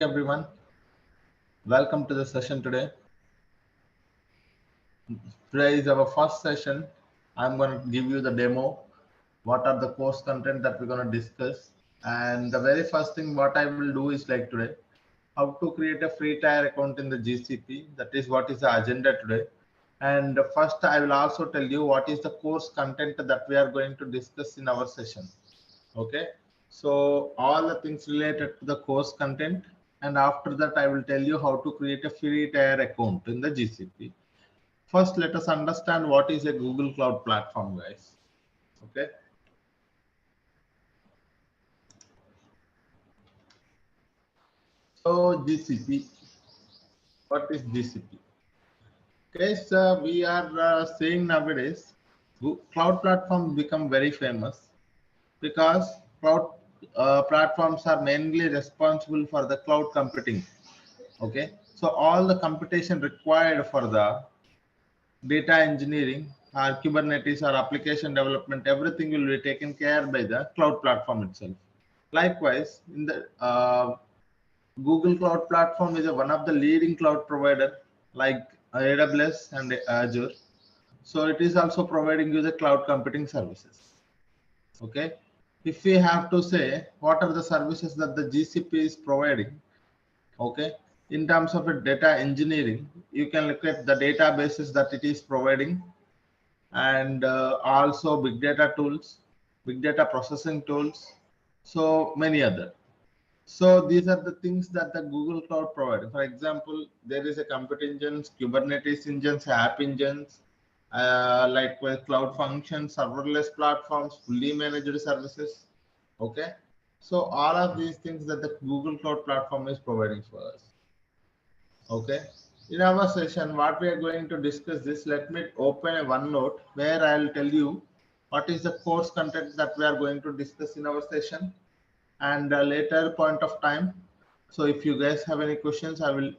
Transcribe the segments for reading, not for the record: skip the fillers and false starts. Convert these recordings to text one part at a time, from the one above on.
Everyone, welcome to the session today. Today is our first session. I'm going to give you the demo. What are the course content that we're going to discuss? And the very first thing what I will do is like today, how to create a free tier account in the GCP. That is what is the agenda today. And first, I will also tell you what is the course content that we are going to discuss in our session. Okay, so all the things related to the course content, and after that I will tell you how to create a free tier account in the GCP. First, let us understand what is a Google Cloud Platform, guys. Okay, so GCP, what is GCP? Okay, so we are seeing nowadays cloud platforms become very famous because cloud platforms are mainly responsible for the cloud computing. Okay, so all the computation required for the data engineering or Kubernetes or application development, everything will be taken care by the cloud platform itself. Likewise, in the Google Cloud Platform is one of the leading cloud provider like AWS and Azure. So it is also providing you the cloud computing services. Okay. If we have to say what are the services that the GCP is providing, okay, in terms of a data engineering, you can look at the databases that it is providing, and also big data tools, big data processing tools, so many other. So these are the things that the Google Cloud provides. For example, there is a compute engines, Kubernetes engines, app engines, like with cloud functions, serverless platforms, fully managed services. Okay, so all of these things that the Google Cloud platform is providing for us. Okay. In our session, what we are going to discuss this, let me open a OneNote where I'll tell you what is the course content that we are going to discuss in our session and a later point of time. So if you guys have any questions, I will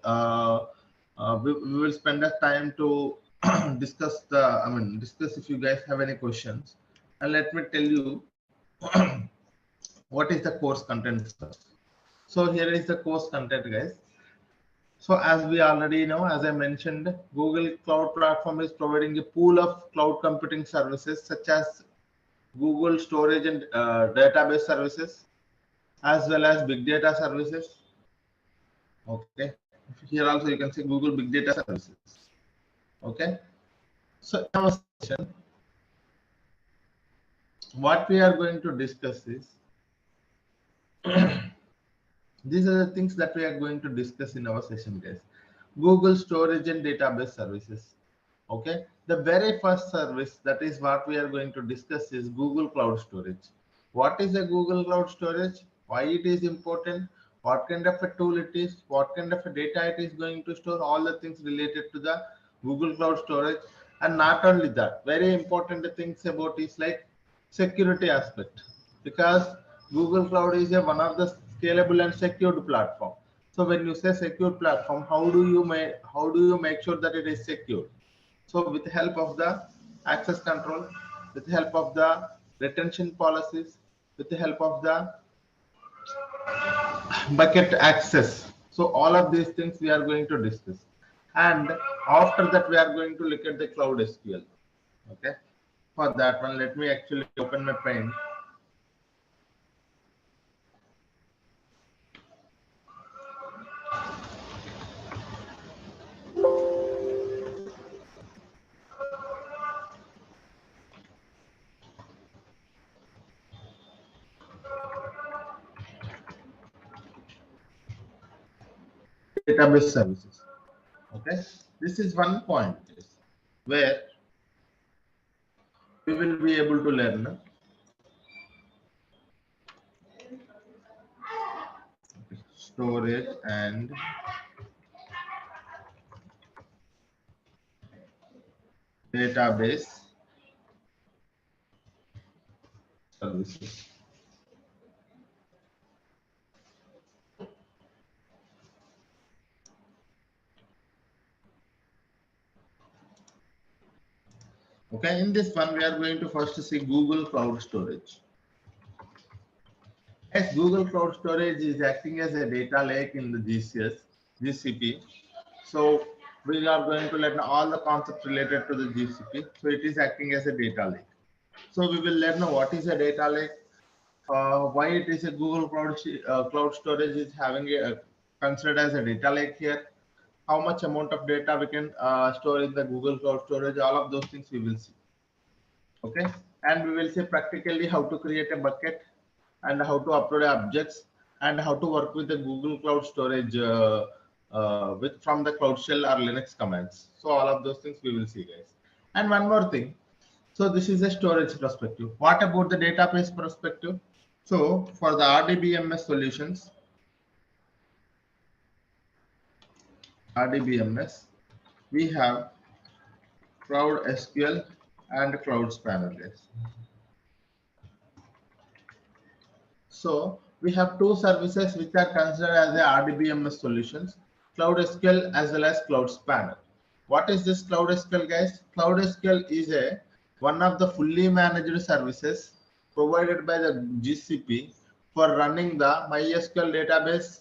we will spend the time to discuss discuss if you guys have any questions. And let me tell you what is the course content first. So here is the course content, guys. So as we already know, as I mentioned, Google Cloud Platform is providing a pool of cloud computing services such as Google storage and database services, as well as big data services. Okay. Here also you can see Google big data services. Okay. So in our session, what we are going to discuss is these are the things that we are going to discuss in our session, guys. Google storage and database services. Okay, the very first service that is what we are going to discuss is Google Cloud Storage. What is a Google Cloud Storage? Why it is important? What kind of a tool it is? What kind of a data it is going to store? All the things related to the Google Cloud Storage. And not only that, very important things about is like security aspect, because Google Cloud is one of the scalable and secured platform. So when you say secure platform, how do you make sure that it is secure? So with the help of the access control, with the help of the retention policies, with the help of the bucket access. So all of these things we are going to discuss. And after that, we are going to look at the cloud SQL. Okay. For that one, let me actually open my pen. Database services. Okay. This is one point where we will be able to learn storage and database services. Okay, in this one, we are going to first see Google Cloud Storage. Yes, Google Cloud Storage is acting as a data lake in the GCP. So we are going to learn all the concepts related to the GCP. So it is acting as a data lake. So we will learn what is a data lake, why it is a Google Cloud Storage is having a considered as a data lake here, how much amount of data we can store in the Google Cloud Storage, all of those things we will see. Okay, and we will see practically how to create a bucket and how to upload objects and how to work with the Google Cloud Storage with from the Cloud Shell or Linux commands. So all of those things we will see, guys. And one more thing. So this is a storage perspective. What about the database perspective? So for the RDBMS solutions, RDBMS, we have Cloud SQL and Cloud Spanner, guys. So we have two services which are considered as the RDBMS solutions, Cloud SQL as well as Cloud Spanner. What is this Cloud SQL, guys? Cloud SQL is one of the fully managed services provided by the GCP for running the MySQL database,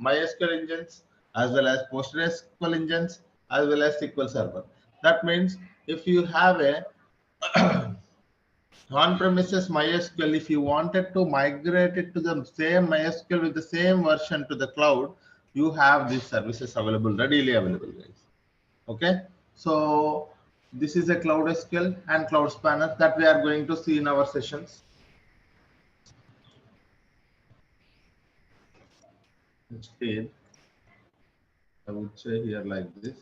MySQL engines, as well as PostgreSQL engines, as well as SQL Server. That means if you have a on-premises MySQL, if you wanted to migrate it to the same MySQL with the same version to the cloud, you have these services available, readily available, guys. Okay, so this is a Cloud SQL and Cloud Spanner that we are going to see in our sessions. Instead, I would say here like this.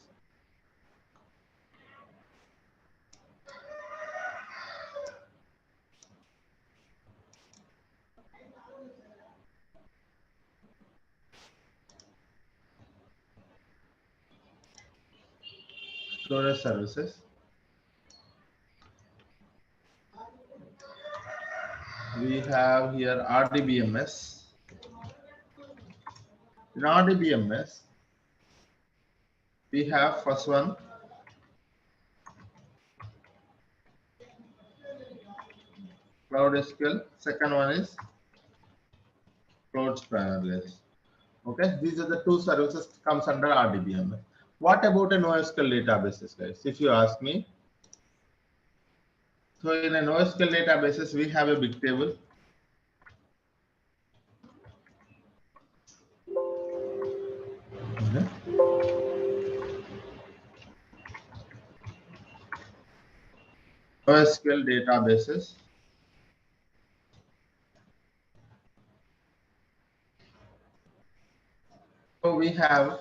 Storage services. We have here RDBMS. In RDBMS, we have first one Cloud SQL. Second one is Cloud Spanner. Okay, these are the two services comes under RDBMS. What about a NoSQL databases, guys? If you ask me, so in a NoSQL databases, we have a big table. NoSQL databases. So we have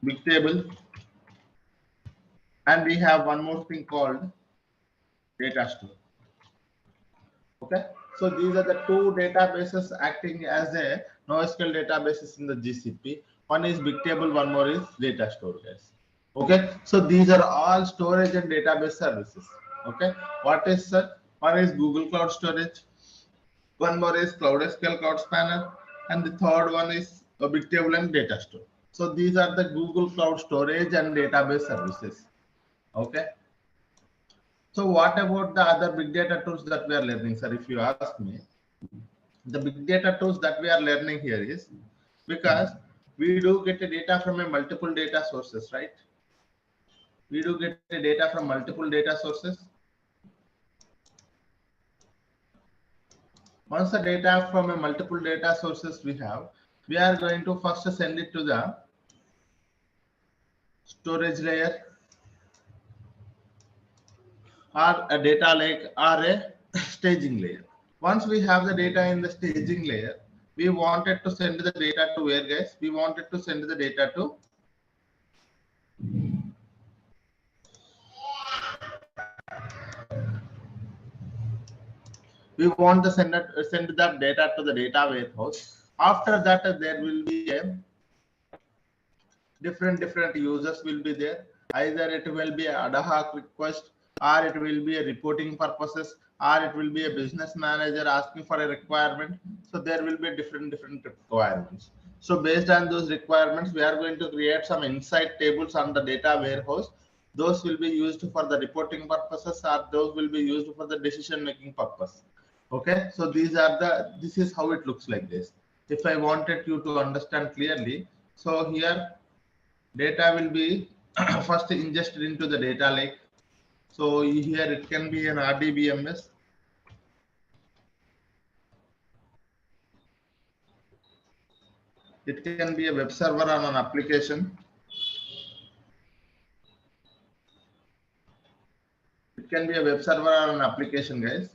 big table, and we have one more thing called data store. Okay, so these are the two databases acting as a NoSQL databases in the GCP. One is big table, one more is data store, guys. Okay, so these are all storage and database services. Okay, what is one is Google Cloud Storage, one more is Cloud SQL, Cloud Spanner, and the third one is a big table and data store. So these are the Google Cloud Storage and database services. Okay. So what about the other big data tools that we are learning, sir? If you ask me, the big data tools that we are learning here is because we do get the data from a multiple data sources, right? We do get the data from multiple data sources. Once the data from a multiple data sources we have, we are going to first send it to the storage layer or a data lake or a staging layer. Once we have the data in the staging layer, we wanted to send the data to where, guys? We wanted to send the data to send that data to the data warehouse. After that, there will be a different users will be there. Either it will be an ad hoc request, or it will be a reporting purposes, or it will be a business manager asking for a requirement. So there will be different requirements. So based on those requirements, we are going to create some insight tables on the data warehouse those will be used for the reporting purposes, or those will be used for the decision making purpose. Okay, so this is how it looks like this. If I wanted you to understand clearly, so here data will be first ingested into the data lake. So here it can be an RDBMS. It can be a web server on an application. It can be a web server or an application, guys.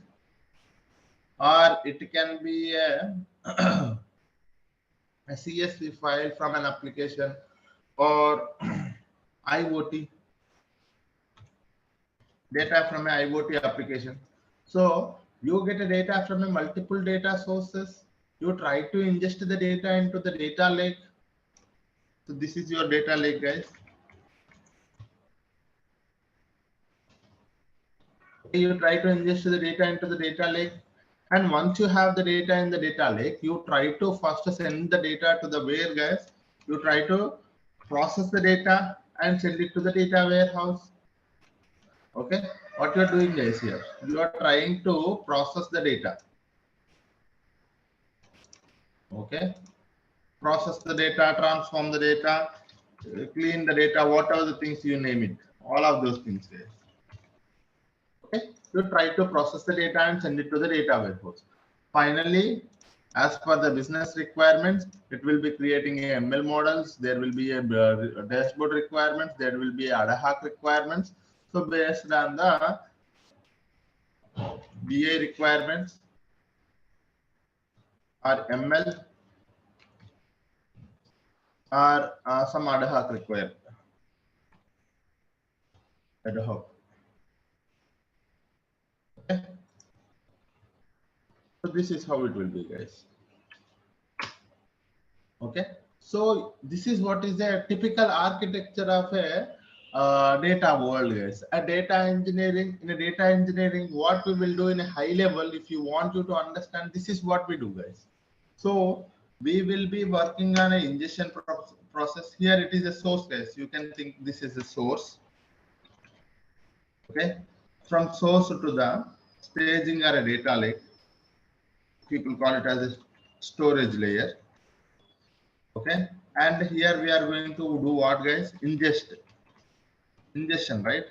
Or it can be a, a CSV file from an application, or IoT data from an IoT application. So you get a data from a multiple data sources. You try to ingest the data into the data lake. So this is your data lake, guys. You try to ingest the data into the data lake, and once you have the data in the data lake, you try to first send the data to the where, guys. You try to process the data and send it to the data warehouse. Okay, what you are doing, guys, here you are trying to process the data. Okay, process the data, transform the data, clean the data, whatever the things you name it, all of those things, guys. Okay, you try to process the data and send it to the data warehouse. Finally, as per the business requirements, it will be creating a ML models. There will be a dashboard requirements. There will be ad hoc requirements. So based on the BA requirements or ML or some ad hoc requirement. Ad hoc. Okay. So this is how it will be, guys. Okay, so this is what is a typical architecture of a data world, guys. A data engineering, in a data engineering, what we will do in a high level, if you want you to understand, this is what we do, guys. So we will be working on an ingestion process. Here it is a source, guys. You can think this is a source. Okay, from source to the staging or a data lake. People call it as a storage layer. Okay, and here we are going to do what, guys? Ingestion, right?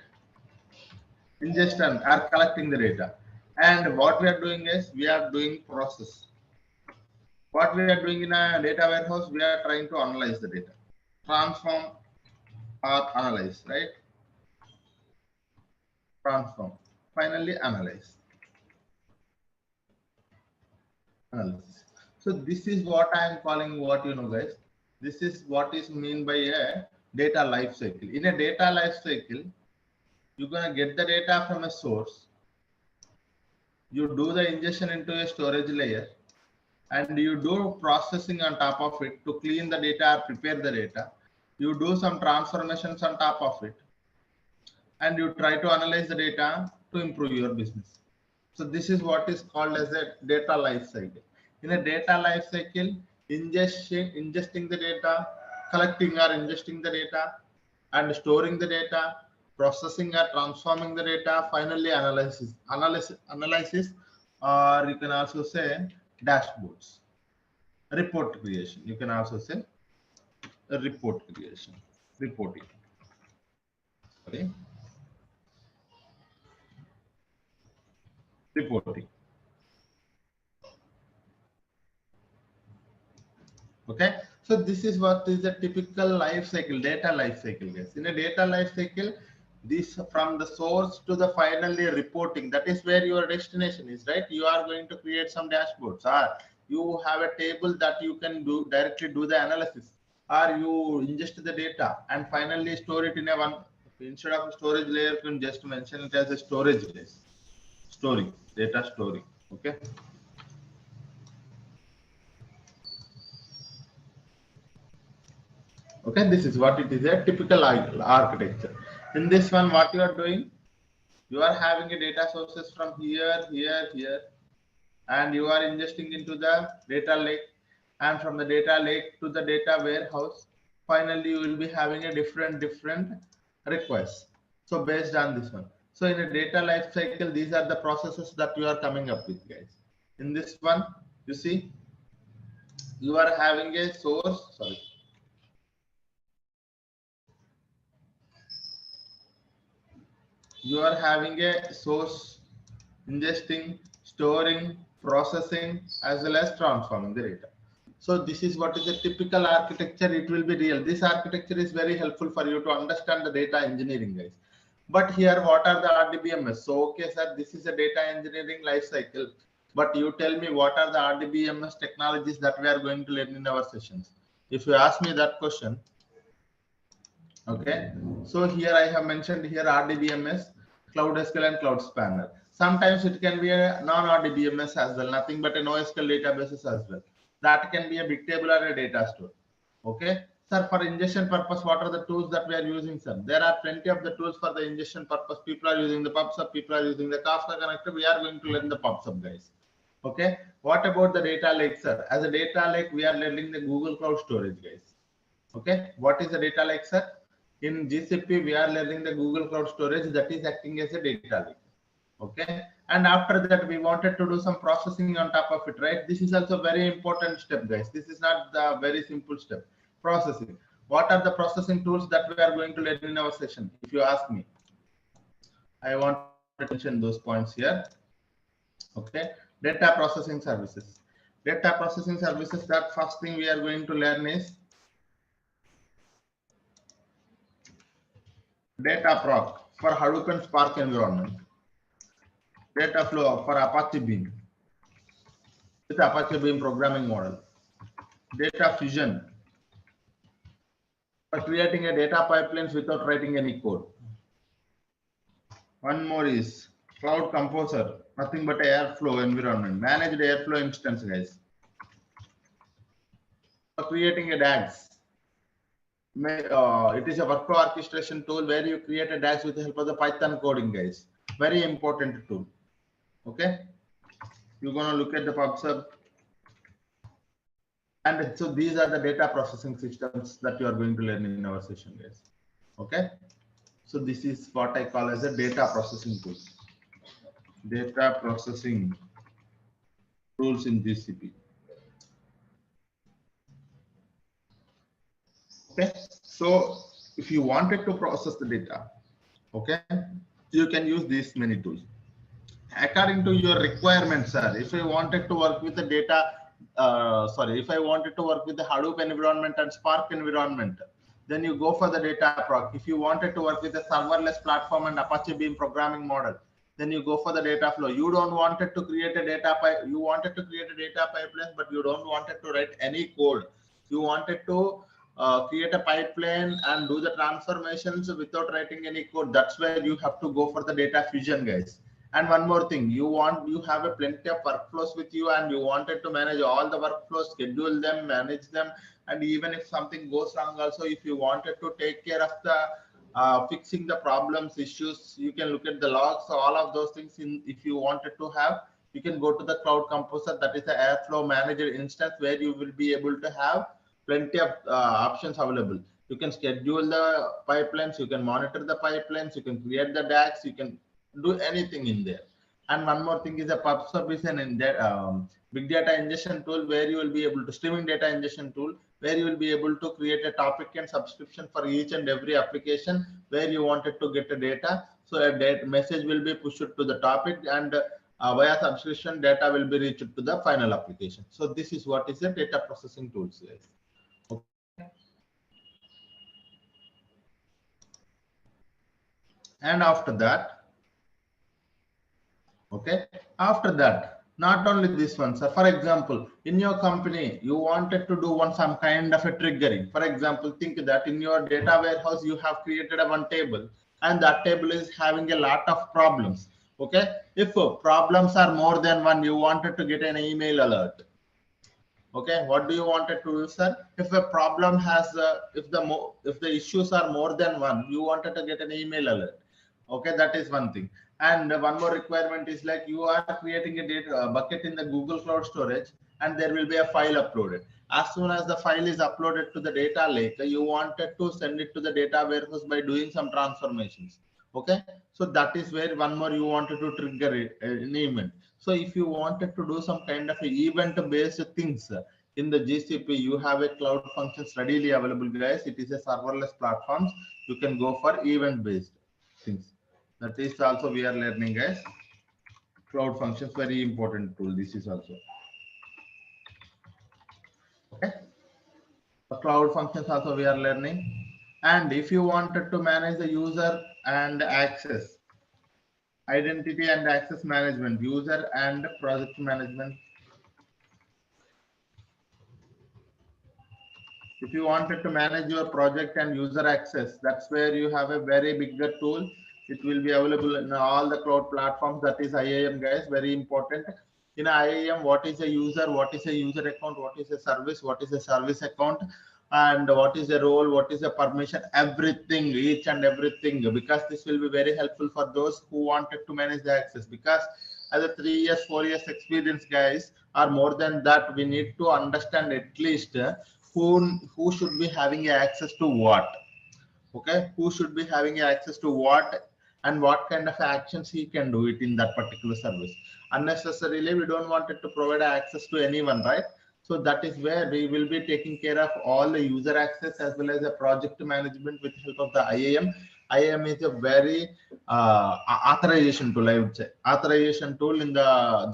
Ingestion are collecting the data, and what we are doing is we are doing process. What we are doing in a data warehouse, we are trying to analyze the data, transform or analyze, right? Transform, finally analyze, analysis. So this is what I am calling, what you know, guys. This is what is mean by a data life cycle. In a data life cycle, you're gonna get the data from a source. You do the ingestion into a storage layer, and you do processing on top of it to clean the data, prepare the data. You do some transformations on top of it, and you try to analyze the data to improve your business. So this is what is called as a data life cycle. In a data life cycle, ingesting the data, collecting or ingesting the data, and storing the data, processing or transforming the data, finally analysis, or you can also say dashboards, report creation. You can also say report creation, reporting. Okay, reporting. Okay, so this is what is the typical life cycle, data life cycle, guys. In a data life cycle, this from the source to the finally reporting, that is where your destination is, right? You are going to create some dashboards, or you have a table that you can do directly do the analysis, or you ingest the data and finally store it in a one, instead of a storage layer, you can just mention it as a storage base, storing, data storing. Okay. Okay, this is what it is, a typical architecture. In this one, what you are doing, you are having a data sources from here, and you are ingesting into the data lake, and from the data lake to the data warehouse. Finally, you will be having a different requests. So based on this one. So in a data life cycle, these are the processes that you are coming up with, guys. In this one, you see, you are having a source, sorry. You are having a source, ingesting, storing, processing, as well as transforming the data. So this is what is a typical architecture. It will be real. This architecture is very helpful for you to understand the data engineering, guys. But here, what are the RDBMS? So, okay, sir, this is a data engineering life cycle. But you tell me, what are the RDBMS technologies that we are going to learn in our sessions? If you ask me that question, okay. So here I have mentioned here RDBMS, Cloud SQL and Cloud Spanner. Sometimes it can be a non-RDBMS as well, nothing but a NoSQL databases as well. That can be a big table or a data store. Okay. Sir, for ingestion purpose, what are the tools that we are using, sir? There are plenty of the tools for the ingestion purpose. People are using the PubSub, people are using the Kafka connector. We are going to learn the PubSub, guys. Okay. What about the data lake, sir? As a data lake, we are learning the Google Cloud Storage, guys. Okay. What is the data lake, sir? In GCP, we are learning the Google Cloud Storage that is acting as a data lake. Okay. And after that, we wanted to do some processing on top of it, right? This is also very important step, guys. This is not the very simple step. Processing. What are the processing tools that we are going to learn in our session? If you ask me, I want to mention those points here. Okay. Data processing services. Data processing services, that first thing we are going to learn is data proc for Hadoop and Spark environment. Data flow for Apache Beam with Apache Beam programming model. Data fusion for creating a data pipelines without writing any code. One more is Cloud Composer, nothing but Airflow environment, managed Airflow instance, guys. For creating a DAGs. It is a workflow orchestration tool where you create a DAGs with the help of the Python coding, guys. Very important tool. Okay. You're going to look at the PubSub. And so these are the data processing systems that you are going to learn in our session, guys. Okay. So this is what I call as a data processing tool. Data processing tools in GCP. Okay. So if you wanted to process the data, okay, you can use these many tools. According to your requirements, sir, if I wanted to work with the data, if I wanted to work with the Hadoop environment and Spark environment, then you go for the data proc. If you wanted to work with a serverless platform and Apache Beam programming model, then you go for the data flow. You don't wanted to create a data pipe. You wanted to create a data pipeline, but you don't wanted to write any code. You wanted to create a pipeline and do the transformations without writing any code. That's where you have to go for the data fusion, guys. And one more thing, you have a plenty of workflows with you and you wanted to manage all the workflows, schedule them, manage them. And even if something goes wrong also, if you wanted to take care of the fixing the problems, issues, you can look at the logs. So all of those things, if you wanted to have, you can go to the Cloud Composer. That is the Airflow manager instance where you will be able to have plenty of options available. You can schedule the pipelines, you can monitor the pipelines, you can create the DAGs, you can do anything in there. And one more thing is a PubSub is an big data ingestion tool where you will be able to streaming data ingestion tool where you will be able to create a topic and subscription for each and every application where you wanted to get the data. So a message will be pushed to the topic and via subscription data will be reached to the final application. So this is what is the data processing tools, guys. Okay. And after that, okay, after that, not only this one, sir. For example, in your company, you wanted to do some kind of a triggering. For example, think that in your data warehouse, you have created one table and that table is having a lot of problems. Okay. If problems are more than one, you wanted to get an email alert. Okay. What do you wanted to do, sir? If a problem has, if the issues are more than one, you wanted to get an email alert. Okay. That is one thing. And one more requirement is like you are creating a data bucket in the Google Cloud Storage and there will be a file uploaded. As soon as the file is uploaded to the data lake, you wanted to send it to the data warehouse by doing some transformations. Okay, so that is where one more you wanted to trigger it, an event. So if you wanted to do some kind of event based things in the GCP, you have a cloud functions readily available, guys. It is a serverless platforms. You can go for event based things. That is also we are learning, guys. Cloud functions very important tool. This is also okay. The cloud functions also we are learning. And if you wanted to manage the user and access, identity and access management, user and project management. If you wanted to manage your project and user access, that's where you have a very bigger tool. It will be available in all the cloud platforms. That is IAM, guys, very important. In IAM, what is a user, what is a user account, what is a service, what is a service account, and what is the role, what is the permission, everything, each and everything, because this will be very helpful for those who wanted to manage the access. Because as a 3 years, 4 years experience, guys, or more than that, we need to understand at least who should be having access to what. Okay, who should be having access to what, and what kind of actions he can do it in that particular service. Unnecessarily we don't want it to provide access to anyone, right? So that is where we will be taking care of all the user access as well as the project management with help of the IAM. IAM is a very authorization tool, I would say. Authorization tool in the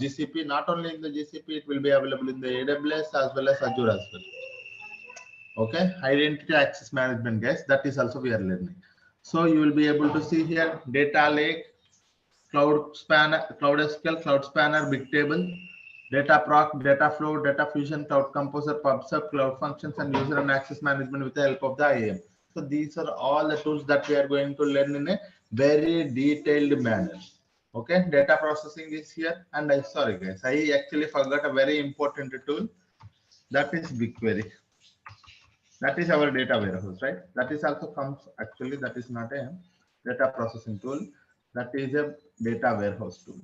GCP, not only in the GCP, it will be available in the AWS as well as Azure as well. Okay, identity access management, guys, that is also we are learning. So you will be able to see here data lake, cloud spanner, cloud SQL, cloud spanner, bigtable, data proc, data flow, data fusion, cloud composer, pubsub, cloud functions, and user and access management with the help of the IAM. So these are all the tools that we are going to learn in a very detailed manner. Okay, data processing is here. And I sorry guys, I actually forgot a very important tool, that is BigQuery. That is our data warehouse, right? That is also comes, actually that is not a data processing tool, that is a data warehouse tool.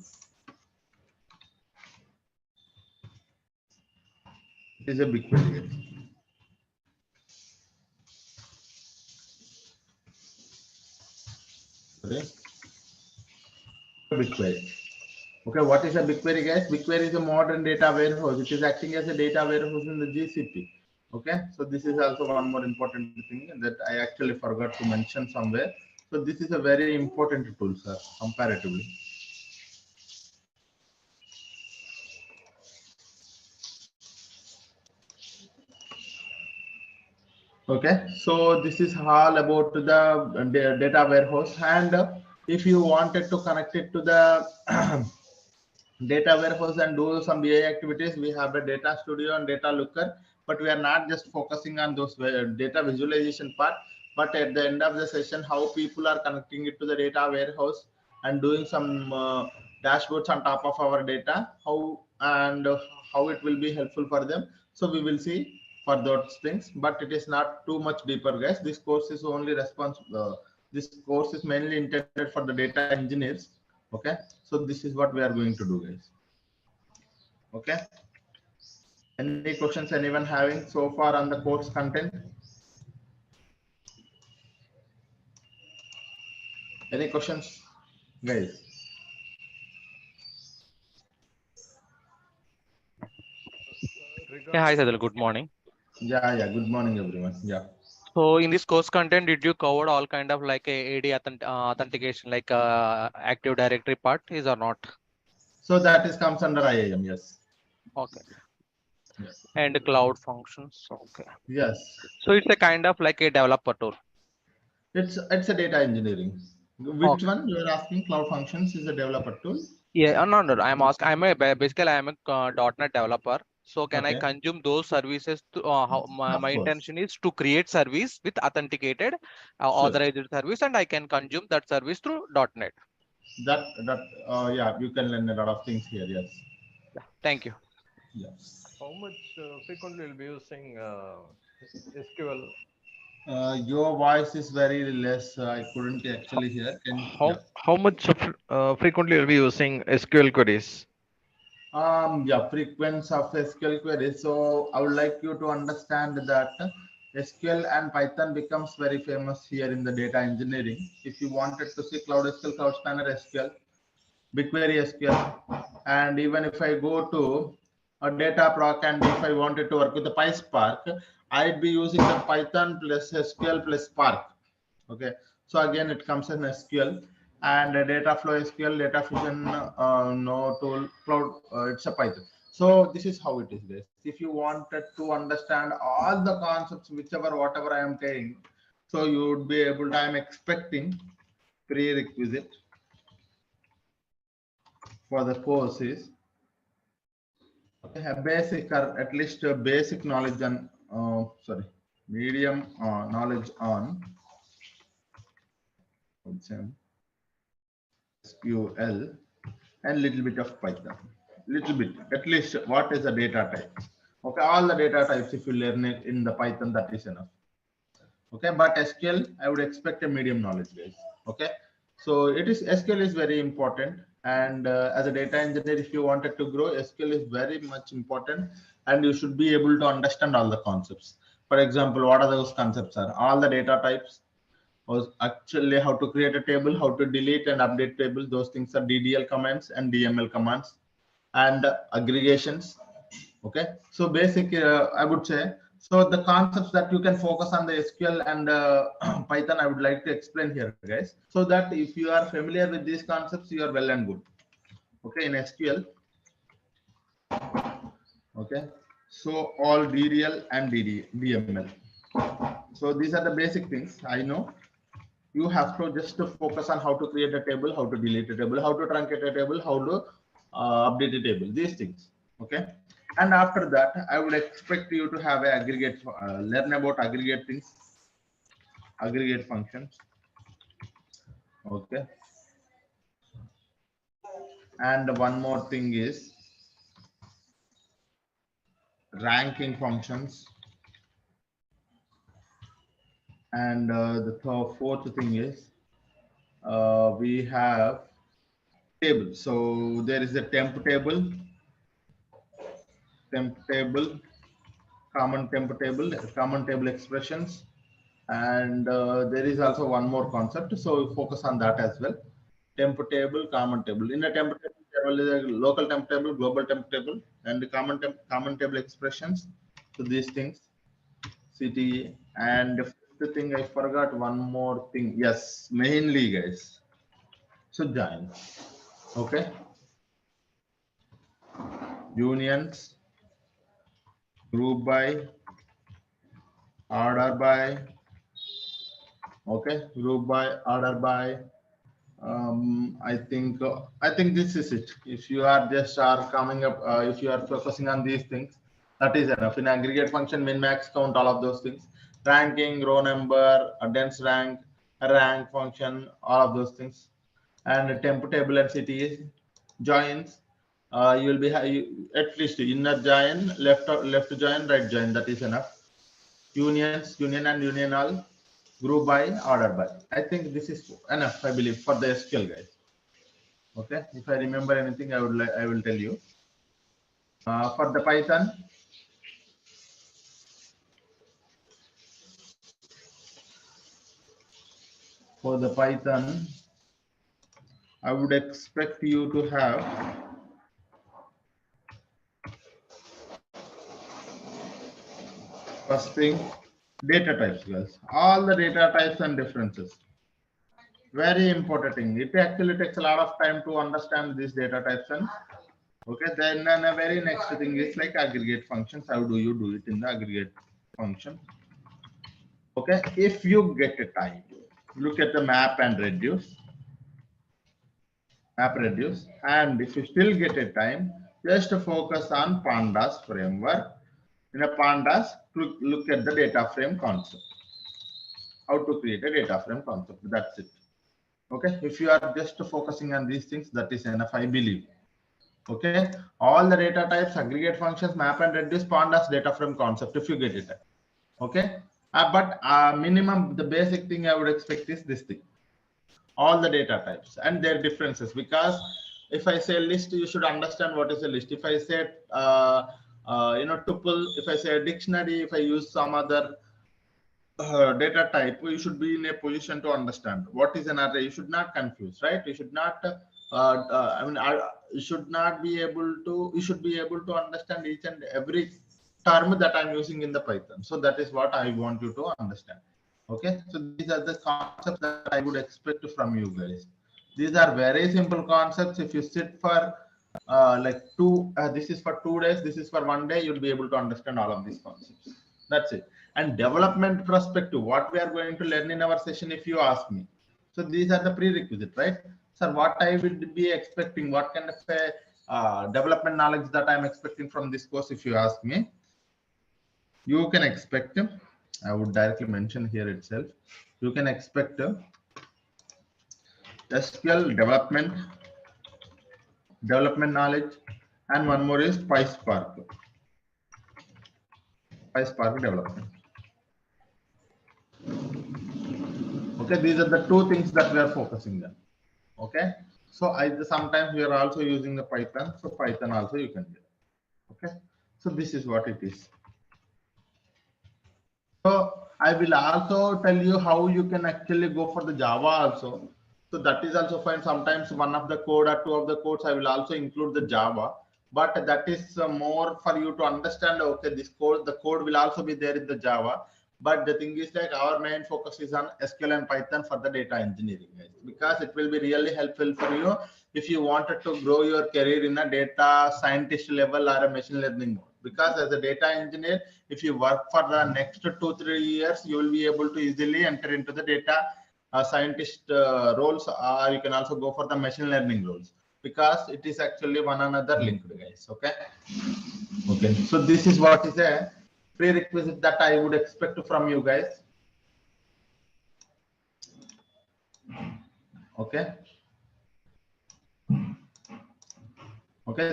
It is a BigQuery. Okay, BigQuery. Okay, what is a BigQuery, guys? BigQuery is a modern data warehouse. It is acting as a data warehouse in the GCP. Okay, so this is also one more important thing that I actually forgot to mention somewhere. So this is a very important tool, sir, comparatively. Okay, so this is all about the data warehouse, and if you wanted to connect it to the data warehouse and do some BI activities, we have a data studio and data looker, but we are not just focusing on those data visualization part, but at the end of the session, how people are connecting it to the data warehouse and doing some dashboards on top of our data, how and how it will be helpful for them. So we will see for those things, but it is not too much deeper, guys. This course is only responsible. This course is mainly intended for the data engineers. Okay, so this is what we are going to do, guys. Okay, any questions anyone having so far on the course content? Any questions, guys? Yeah, hi Sadhul, good morning. Yeah, good morning everyone. Yeah, So in this course content, did you cover all kind of like a AD authentication, like Active Directory part is or not? so that is comes under IAM. Yes. Okay. Yes. And cloud functions. Okay. Yes, So it's a kind of like a developer tool. it's a data engineering. Which Okay. one you are asking? Cloud functions is a developer tool. Yeah, no. I'm asking. Basically I'm a .NET developer. So can I Okay, consume those services to how of my course. intention is to create service with authenticated Sure. authorized service, and I can consume that service through .NET. That yeah, you can learn a lot of things here. Yes. Yeah. Thank you. Yes. How much frequently will be using SQL? Your voice is very less. I couldn't actually hear. Can yeah. How much frequently will be using SQL queries? Yeah, frequency of SQL queries. So I would like you to understand that SQL and Python becomes very famous here in the data engineering. If you wanted to see Cloud SQL, Cloud Spanner SQL, BigQuery SQL, and even if I go to a data proc and if I wanted to work with the PySpark, I'd be using the Python plus SQL plus Spark. Okay, so again it comes in SQL and data flow SQL, data fusion, no tool, cloud, it's a Python. So this is how it is, guys. If you wanted to understand all the concepts, whichever, whatever I am saying, so you would be able to, I am expecting prerequisite for the course is a basic or at least a basic knowledge on, medium knowledge on SQL and little bit of Python. Little bit, at least what is the data type. Okay, all the data types, if you learn it in the Python, that is enough. Okay, but SQL, I would expect a medium knowledge, guys. Okay, so it is, SQL is very important. And as a data engineer, if you wanted to grow, SQL is very much important. And you should be able to understand all the concepts. For example, what are those concepts are? All the data types, was actually how to create a table, how to delete and update tables. Those things are DDL commands and DML commands, and aggregations. Okay, so basic, I would say. So the concepts that you can focus on the SQL and Python, I would like to explain here, guys, so that if you are familiar with these concepts, you are well and good. Okay, in SQL. Okay, so all DDL and DML. So these are the basic things. I know you have to just to focus on how to create a table, how to delete a table, how to truncate a table, how to update a table, these things. Okay, and after that I would expect you to have a aggregate, learn about aggregate things, aggregate functions. Okay, and one more thing is ranking functions, and the fourth thing is we have table. So there is a temp table, common table expressions, and there is also one more concept, so we focus on that as well. Temp table, common table. In a temp table, there is a local temp table, global temp table, and the common table expressions. So these things, CTE. And the fifth thing, I forgot one more thing. Yes, mainly, guys. So join. Okay, unions, group by, order by. Okay, group by, order by. I think this is it. If you are just are coming up, if you are focusing on these things, that is enough. In aggregate function, min, max, count, all of those things. Ranking, row number, a dense rank, a rank function, all of those things. And temp table and CTE joins. You will be at least inner join, left join, right join. That is enough. Unions, union and union all. Group by, order by. I think this is enough, I believe, for the SQL, guys. Okay, if I remember anything, I will tell you. For the Python, I would expect you to have first thing, data types, guys. All the data types and differences. Very important thing. It actually takes a lot of time to understand these data types. And okay, then the very next thing is like aggregate functions. How do you do it in the aggregate function? Okay, if you get a time, look at the map and reduce. And if you still get a time, just focus on pandas framework. In a pandas, look at the data frame concept, how to create a data frame concept. That's it. Okay, if you are just focusing on these things, that is enough, I believe. Okay, all the data types, aggregate functions, map and reduce, pandas, data frame concept, if you get it. Okay, but minimum, the basic thing I would expect is this thing, all the data types and their differences. Because if I say list, you should understand what is a list. If I say tuple, if I say a dictionary, if I use some other data type, you should be in a position to understand what is an array. You should not confuse, right? You should not, you should not be able to, you should be able to understand each and every term that I'm using in the Python. So that is what I want you to understand. Okay, so these are the concepts that I would expect from you guys. These are very simple concepts. If you sit for this is for 2 days, this is for 1 day, you'll be able to understand all of these concepts. That's it. And development perspective, what we are going to learn in our session, if you ask me. So these are the prerequisite, right? So what I would be expecting, what kind of a development knowledge that I'm expecting from this course, if you ask me, you can expect, I would directly mention here itself, you can expect SQL development knowledge, and one more is PySpark development. Okay, these are the two things that we are focusing on. Okay, so sometimes we are also using the Python, so Python also you can do. Okay, so this is what it is. So I will also tell you how you can actually go for the Java also. So that is also fine. Sometimes one of the code or two of the codes I will also include the Java, but that is more for you to understand. Okay, this code, the code will also be there in the Java. But the thing is, like, our main focus is on SQL and Python for the data engineering, guys, because it will be really helpful for you if you wanted to grow your career in a data scientist level or a machine learning mode. Because as a data engineer, if you work for the next 2-3 years, you will be able to easily enter into the data scientist roles, or you can also go for the machine learning roles, because it is actually one another linked, guys. Okay, so this is what is a prerequisite that I would expect from you guys. Okay,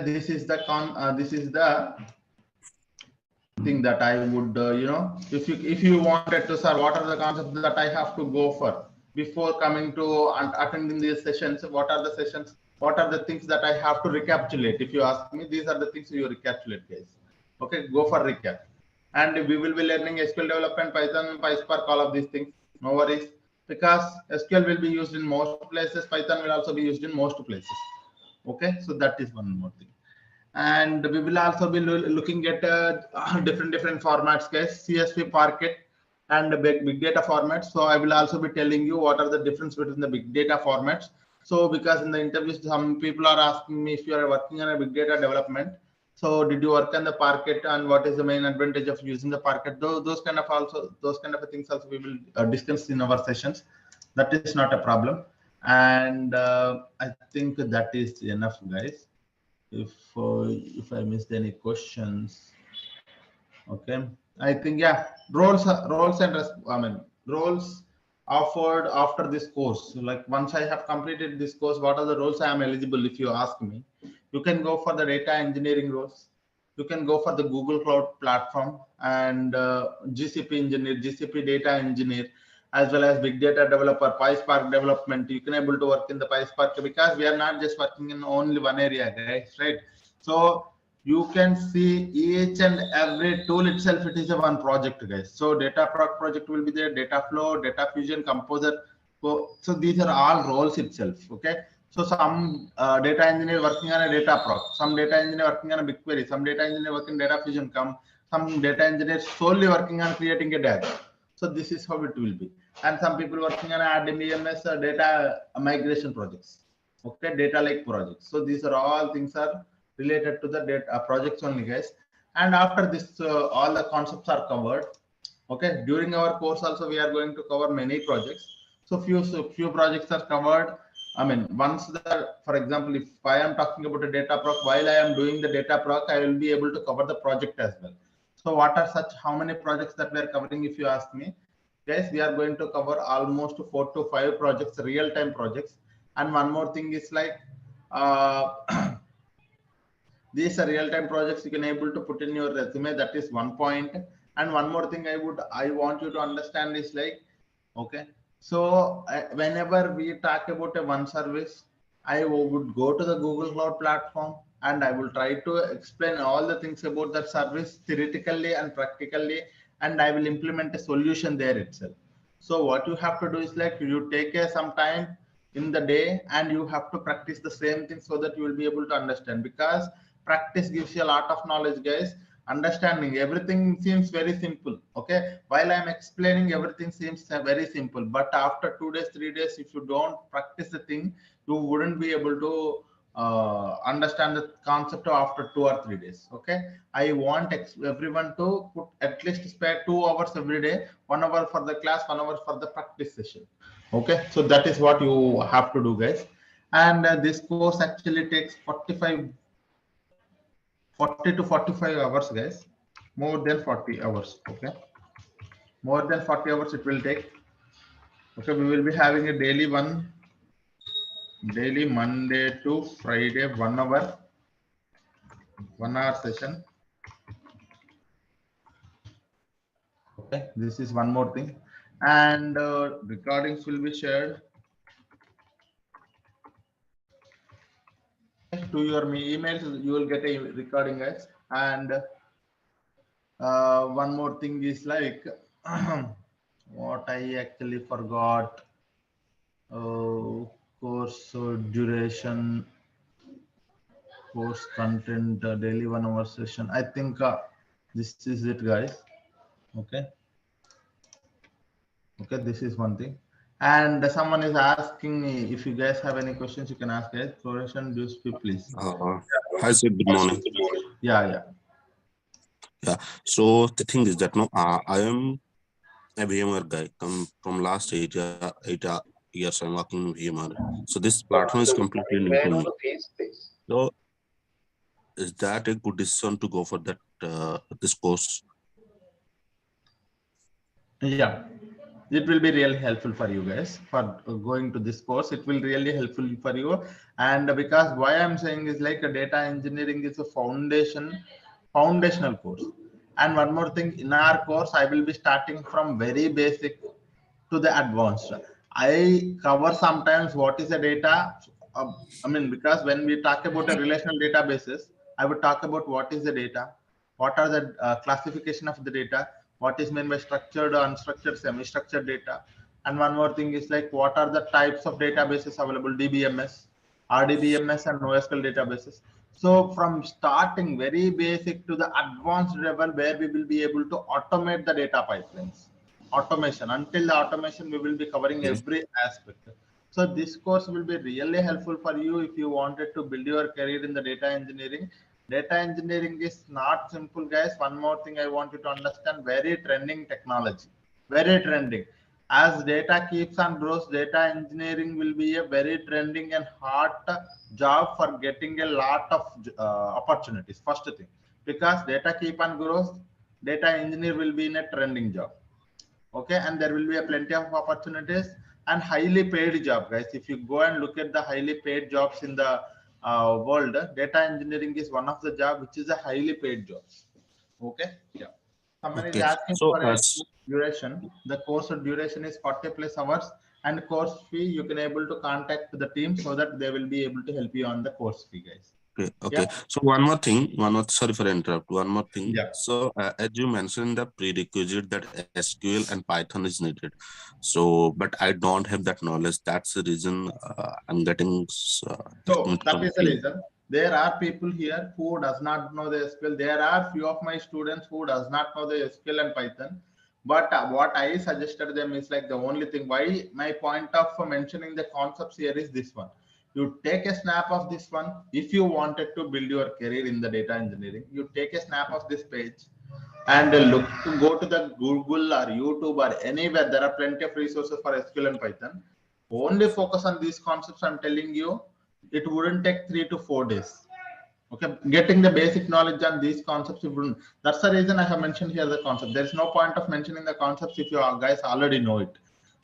this is the thing that I would, if you wanted to, sir, what are the concepts that I have to go for before coming to and attending these sessions? What are the sessions? What are the things that I have to recapitulate? If you ask me, these are the things you recapitulate, guys. Okay, go for recap. And we will be learning SQL development, Python, PySpark, all of these things. No worries, because SQL will be used in most places. Python will also be used in most places. Okay, so that is one more thing. And we will also be looking at different formats, guys, CSV, Parquet, and big data formats. So I will also be telling you what are the difference between the big data formats. So because in the interviews, some people are asking me if you are working on a big data development, so did you work on the Parquet, and what is the main advantage of using the Parquet? Those kind of things also we will discuss in our sessions. That is not a problem. And I think that is enough, guys. If I missed any questions, okay, I think, yeah, roles offered after this course. Like, once I have completed this course, what are the roles I am eligible? If you ask me, you can go for the data engineering roles, you can go for the Google Cloud Platform and GCP engineer, GCP data engineer, as well as big data developer, PySpark development. You can able to work in the PySpark, because we are not just working in only one area, guys, right? So you can see each and every tool itself, it is a one project, guys. So data project will be there, data flow, data fusion, composer. So these are all roles itself. Okay, so some data engineer working on a data proc, some data engineer working on a BigQuery, some data engineer working data fusion, some data engineer solely working on creating a data. So this is how it will be. And some people working on RDBMS data migration projects. Okay, data lake projects. So these are all things are related to the data projects only, guys. And after this, all the concepts are covered. Okay, during our course also we are going to cover many projects. So few projects are covered. I mean, once for example, if I am talking about a data proc, while I am doing the data proc, I will be able to cover the project as well. So what are how many projects that we are covering? If you ask me, guys, we are going to cover almost 4 to 5 projects, real-time projects. And one more thing is like, these are real-time projects you can able to put in your resume. That is one point. And one more thing I want you to understand is like, okay, so whenever we talk about a one service, I would go to the Google Cloud Platform and I will try to explain all the things about that service theoretically and practically, and I will implement a solution there itself. So what you have to do is like you take some time in the day and you have to practice the same thing so that you will be able to understand, because practice gives you a lot of knowledge, guys. Understanding everything seems very simple. Okay, while I'm explaining, everything seems very simple, but after 2 days, 3 days, if you don't practice the thing, you wouldn't be able to understand the concept after 2 or 3 days. Okay, I want everyone to put at least spare 2 hours every day, 1 hour for the class, 1 hour for the practice session. Okay, so that is what you have to do, guys. And this course actually takes 40 to 45 hours, guys. More than 40 hours. Okay, more than 40 hours it will take. Okay, we will be having a daily Monday to Friday, 1 hour session. Okay, this is one more thing, and recordings will be shared to your emails. You will get a recording, guys. And one more thing is like what I actually forgot. Course duration, course content, daily 1 hour session. I think this is it, guys. Okay. Okay, this is one thing. And someone is asking me if you guys have any questions, you can ask, guys. Floration, do speak, please. Hi, sir. Good morning. Yeah. Yeah. So the thing is that no, I am a VMware guy. Come from last 8 years, I'm working in VMware. So this platform is completely new to me. So is that a good decision to go for that this course? Yeah, it will be really helpful for you guys for going to this course. It will really helpful for you. And because why I'm saying is like a data engineering is a foundational course. And one more thing, in our course, I will be starting from very basic to the advanced. I cover sometimes what is a data. I mean, because when we talk about a relational databases, I would talk about what is the data, what are the classification of the data, what is meant by structured, unstructured, semi-structured data. And one more thing is like what are the types of databases available, DBMS, RDBMS, and NoSQL databases. So from starting very basic to the advanced level where we will be able to automate the data pipelines. Automation, until the automation we will be covering every aspect. So this course will be really helpful for you if you wanted to build your career in the data engineering. Data engineering is not simple, guys. One more thing I want you to understand, very trending technology, very trending. As data keeps on grows, data engineering will be a very trending and hot job for getting a lot of opportunities. First thing, because data keep on grows, data engineer will be in a trending job. Okay, and there will be a plenty of opportunities and highly paid job, guys. If you go and look at the highly paid jobs in the world, data engineering is one of the job which is a highly paid job. Okay, yeah. Someone is Okay. asking So for a duration. The course duration is 40 plus hours, and course fee you can able to contact the team so that they will be able to help you on the course fee, guys. Okay. Yeah. So sorry for interrupt. One more thing. Yeah. So as you mentioned, the prerequisite that SQL and Python is needed. So, but I don't have that knowledge. That's the reason I'm getting. So that is the reason. There are people here who does not know the SQL. There are few of my students who does not know the SQL and Python. But what I suggested them is like the only thing why my point of mentioning the concepts here is this one. You take a snap of this one. If you wanted to build your career in the data engineering, you take a snap of this page and look to go to the Google or YouTube or anywhere. There are plenty of resources for SQL and Python. Only focus on these concepts. I'm telling you, it wouldn't take 3 to 4 days. Okay, getting the basic knowledge on these concepts, it wouldn't. That's the reason I have mentioned here the concept. There is no point of mentioning the concepts if you guys already know it.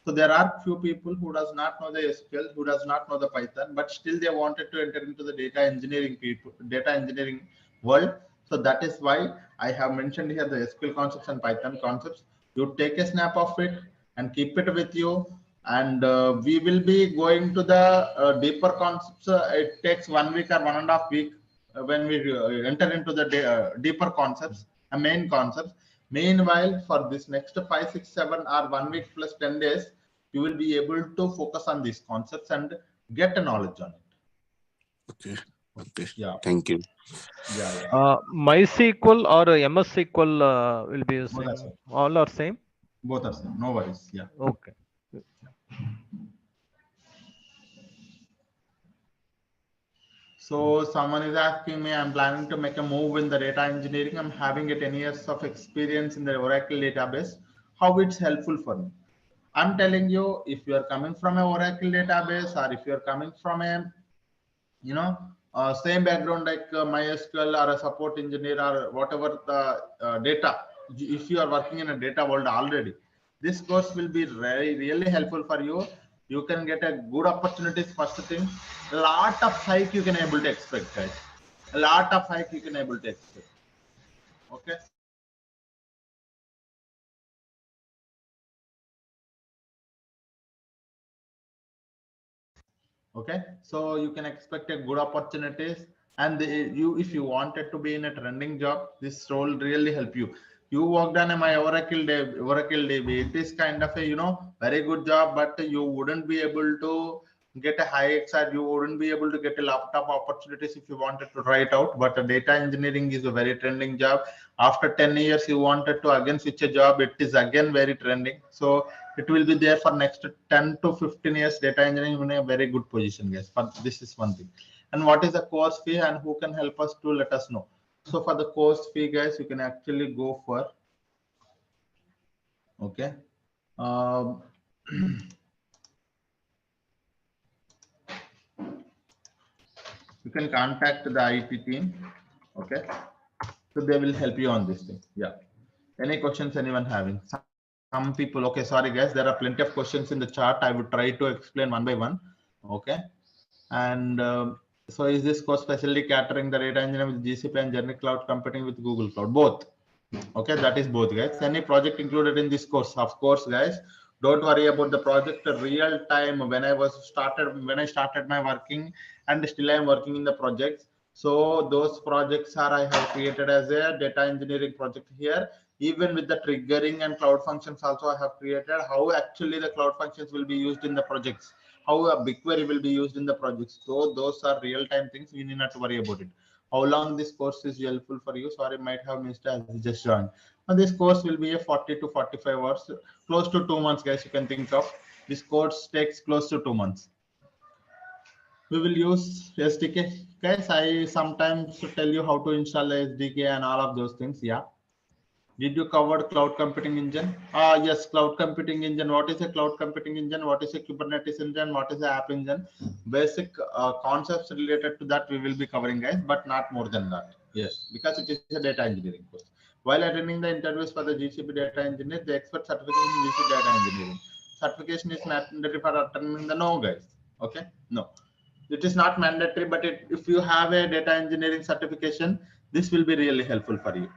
So there are few people who does not know the SQL, who does not know the Python, but still they wanted to enter into the data engineering world. So that is why I have mentioned here the SQL concepts and Python concepts. You take a snap of it and keep it with you. And we will be going to the deeper concepts. It takes 1 week or 1.5 weeks when we enter into the deeper concepts, main concepts. Meanwhile, for this next 5, 6, 7 or 1 week plus 10 days, you will be able to focus on these concepts and get a knowledge on it. Okay. Okay. Yeah. Thank you. Yeah. MySQL or MS SQL will be Both are using. same. All are same. Both are same. No worries. Yeah. Okay. So someone is asking me, I'm planning to make a move in the data engineering. I'm having a 10 years of experience in the Oracle database. How it's helpful for me? I'm telling you, if you are coming from a Oracle database, or if you are coming from a, same background like MySQL or a support engineer or whatever the data, if you are working in a data world already, this course will be really helpful for you. You can get a good opportunities. First thing, a lot of hike you can able to expect, guys. A lot of hike you can able to expect. Okay. Okay, so you can expect a good opportunities, and you, if you wanted to be in a trending job, this role really help you. You worked on my Oracle DB. It is kind of a very good job, but you wouldn't be able to get a high XR. You wouldn't be able to get a laptop opportunities if you wanted to try it out. But data engineering is a very trending job. After 10 years, you wanted to again switch a job. It is again very trending. So it will be there for next 10 to 15 years. Data engineering in a very good position, guys. But this is one thing. And what is the course fee, and who can help us to let us know? So for the course fee, guys, you can actually go for, okay, um, you can contact the IT team. Okay, so they will help you on this thing. Yeah. Any questions anyone having? Some people, okay, sorry guys, there are plenty of questions in the chat. I would try to explain one by one. Okay. And so is this course specially catering the data engineering with GCP and generic cloud computing with Google Cloud? Both. Okay, that is both, guys. Any project included in this course? Of course, guys. Don't worry about the project. Real time when I started my working, and still I am working in the projects. So those projects are I have created as a data engineering project here. Even with the triggering and cloud functions also I have created how actually the cloud functions will be used in the projects, how a BigQuery will be used in the projects. So those are real time things. You need not to worry about it. How long this course is helpful for you? Sorry, might have missed as you just joined. And this course will be a 40 to 45 hours, close to 2 months, guys. You can think of this course takes close to 2 months. We will use SDK, guys. I sometimes tell you how to install the SDK and all of those things. Yeah. Did you cover cloud computing engine? Yes, cloud computing engine. What is a cloud computing engine? What is a Kubernetes engine? What is a app engine? Basic concepts related to that we will be covering, guys, but not more than that. Yes, because it is a data engineering course. While attending the interviews for the GCP data engineer, the expert certification in GCP data engineering. Certification is mandatory for attending the no, guys. Okay, no. It is not mandatory, but if you have a data engineering certification, this will be really helpful for you.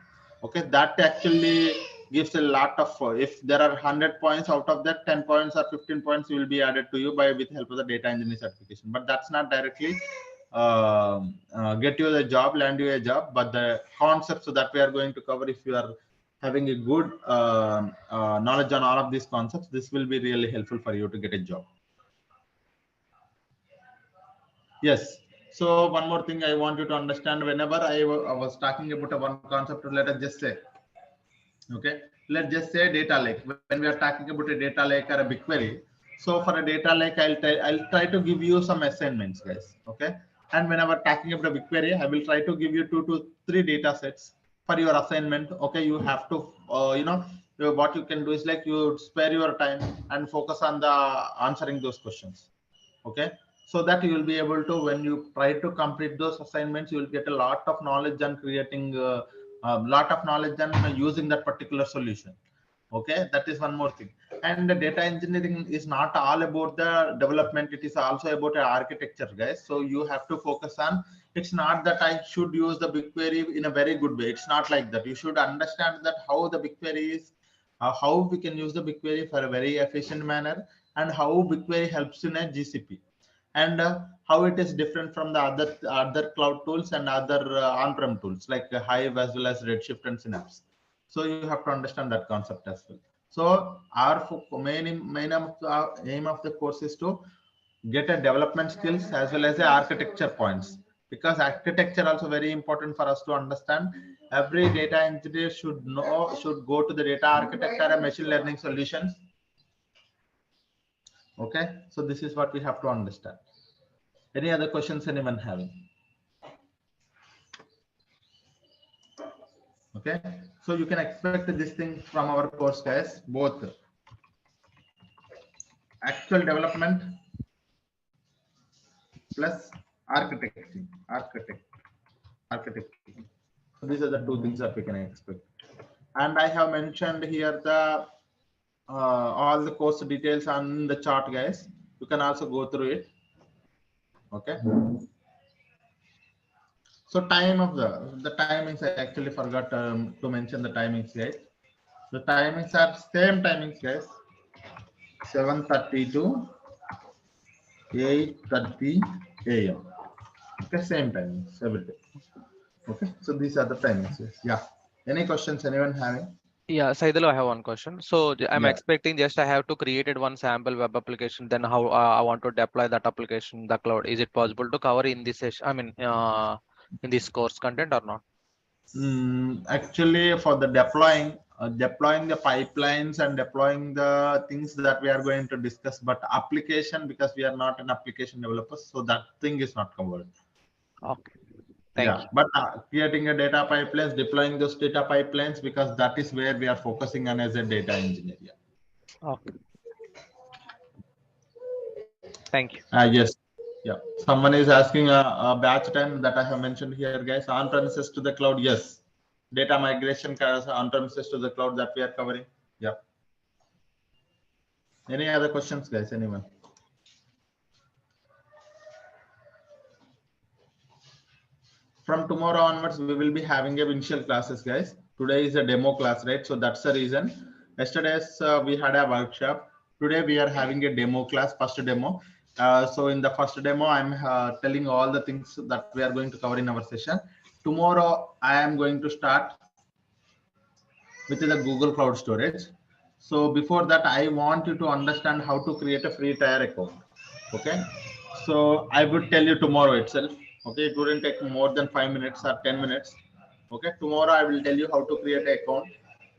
Okay, that actually gives a lot of, if there are 100 points, out of that 10 points or 15 points will be added to you by with help of the data engineering certification. But that's not directly get you the job, land you a job, but the concepts that we are going to cover, if you are having a good knowledge on all of these concepts, this will be really helpful for you to get a job. Yes. So one more thing I want you to understand, whenever I was talking about a one concept, let us just say, okay, let's just say data lake. When we are talking about a data lake or a BigQuery, so for a data lake, I'll try to give you some assignments, guys. Okay. And whenever talking about a BigQuery, I will try to give you 2 to 3 data sets for your assignment. Okay. You have to, what you can do is like you spare your time and focus on the answering those questions. Okay, so that you will be able to, when you try to complete those assignments, you will get a lot of knowledge and creating a lot of knowledge and using that particular solution. Okay, that is one more thing. And the data engineering is not all about the development, it is also about architecture, guys. So you have to focus on, it's not that I should use the BigQuery in a very good way. It's not like that. You should understand that how the BigQuery is, how we can use the BigQuery for a very efficient manner, and how BigQuery helps in a GCP, and how it is different from the other cloud tools and other on-prem tools like Hive as well as Redshift and Synapse. So you have to understand that concept as well. So our aim of the course is to get a development skills as well as the architecture points, because architecture also very important for us to understand. Every data engineer should go to the data architecture and machine learning solutions. Okay, so this is what we have to understand. Any other questions anyone having? Okay, so you can expect this thing from our course, guys, both actual development plus architecting. So these are the two things that we can expect. And I have mentioned here the all the course details on the chart, guys. You can also go through it. Okay. So time of the timings, I actually forgot to mention the timings, guys. The timings are same timings, guys. 7:30 to 8:30 a.m. Okay, same timings every day. Okay, so these are the timings. Yes. Yeah. Any questions anyone having? Yeah, Saidhul, I have one question. So I'm Yeah. expecting just I have to created one sample web application. Then how I want to deploy that application, the cloud. Is it possible to cover in this session? I mean, in this course content or not? Actually, for the deploying the pipelines and deploying the things that we are going to discuss, but application, because we are not an application developers, so that thing is not covered. Okay, thank you. But creating a data pipelines, deploying those data pipelines, because that is where we are focusing on as a data engineer. Yeah. Okay, thank you. Yes. Yeah. Someone is asking a batch time that I have mentioned here, guys. On premises to the cloud. Yes. Data migration on premises to the cloud that we are covering. Yeah. Any other questions, guys? Anyone? From tomorrow onwards, we will be having a initial classes, guys. Today is a demo class, right? So that's the reason. Yesterday's we had a workshop. Today we are having a demo class, first demo. So in the first demo, I'm telling all the things that we are going to cover in our session. Tomorrow, I am going to start with the Google Cloud Storage. So before that, I want you to understand how to create a free tier account. Okay. So I would tell you tomorrow itself. Okay. It wouldn't take more than 5 minutes or 10 minutes. Okay. Tomorrow I will tell you how to create an account.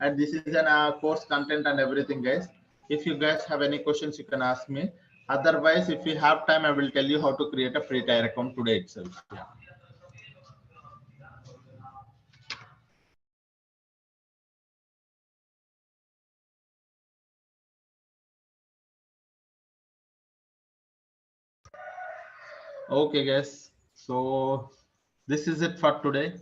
And this is an course content and everything, guys. If you guys have any questions, you can ask me. Otherwise, if we have time, I will tell you how to create a free tier account today itself. Yeah. Okay, guys. So this is it for today.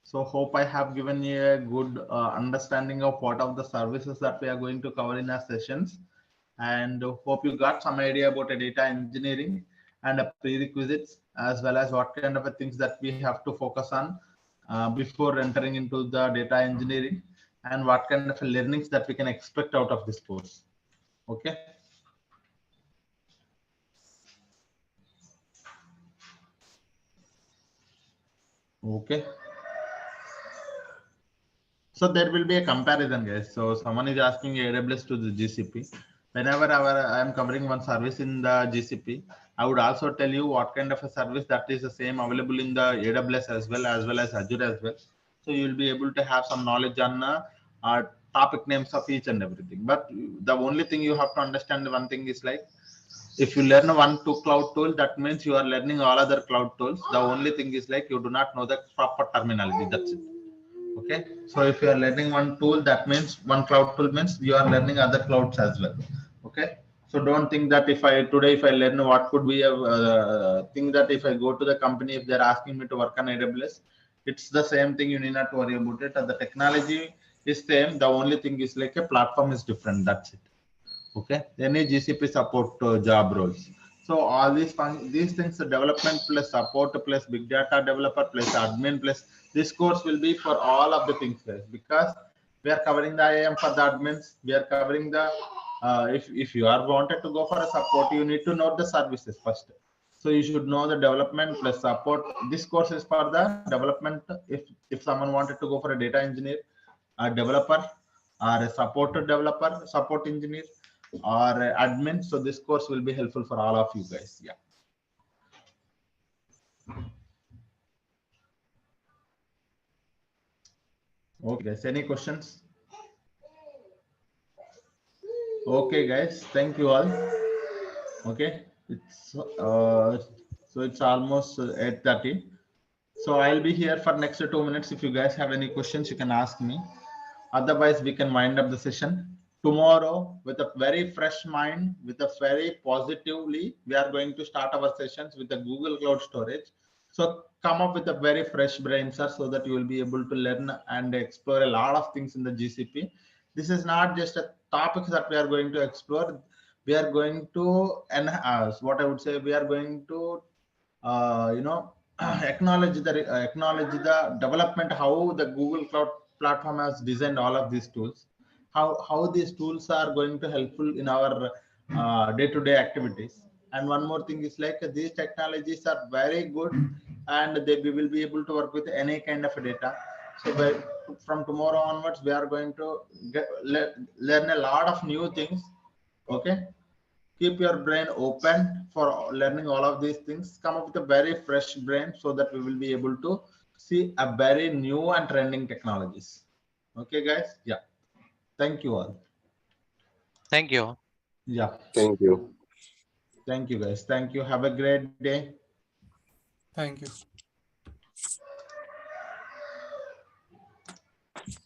So hope I have given you a good understanding of what are the services that we are going to cover in our sessions, and hope you got some idea about a data engineering and a prerequisites, as well as what kind of a things that we have to focus on before entering into the data engineering, and what kind of learnings that we can expect out of this course. Okay. Okay. So there will be a comparison, guys. So someone is asking AWS to the GCP. Whenever I am covering one service in the GCP, I would also tell you what kind of a service that is the same available in the AWS as well as Azure as well. So you will be able to have some knowledge on topic names of each and everything. But the only thing you have to understand, one thing is like, if you learn one cloud tool, that means you are learning all other cloud tools. The only thing is like you do not know the proper terminology. That's it. Okay, so if you are learning one tool, that means one cloud tool means you are learning other clouds as well. Okay, so don't think that if I learn what could be a thing, that if I go to the company, if they're asking me to work on AWS, it's the same thing. You need not worry about it. The technology is same. The only thing is like a platform is different. That's it. Okay, any GCP support job roles. So all these things, the development plus support plus big data developer plus admin plus, this course will be for all of the things, guys, because we are covering the IAM for the admins. We are covering the if you are wanted to go for a support, you need to know the services first. So you should know the development plus support. This course is for the development. If someone wanted to go for a data engineer, a developer or a support developer, support engineer, or admin. So this course will be helpful for all of you guys. Yeah. Okay, guys. Any questions? Okay, guys. Thank you all. Okay, it's so it's almost 8:30. So I'll be here for next 2 minutes. If you guys have any questions, you can ask me. Otherwise, we can wind up the session. Tomorrow, with a very fresh mind, with a very positively, we are going to start our sessions with the Google Cloud Storage. So come up with a very fresh brain, sir, so that you will be able to learn and explore a lot of things in the GCP. This is not just a topic that we are going to explore. We are going to enhance, what I would say, we are going to acknowledge the development, how the Google Cloud platform has designed all of these tools, how these tools are going to helpful in our day-to-day activities. And one more thing is like these technologies are very good, and we will be able to work with any kind of data. So from tomorrow onwards, we are going to learn a lot of new things. Okay, keep your brain open for learning all of these things. Come up with a very fresh brain so that we will be able to see a very new and trending technologies. Okay, guys. Yeah. Thank you all. Thank you. Yeah. Thank you. Thank you, guys. Thank you. Have a great day. Thank you.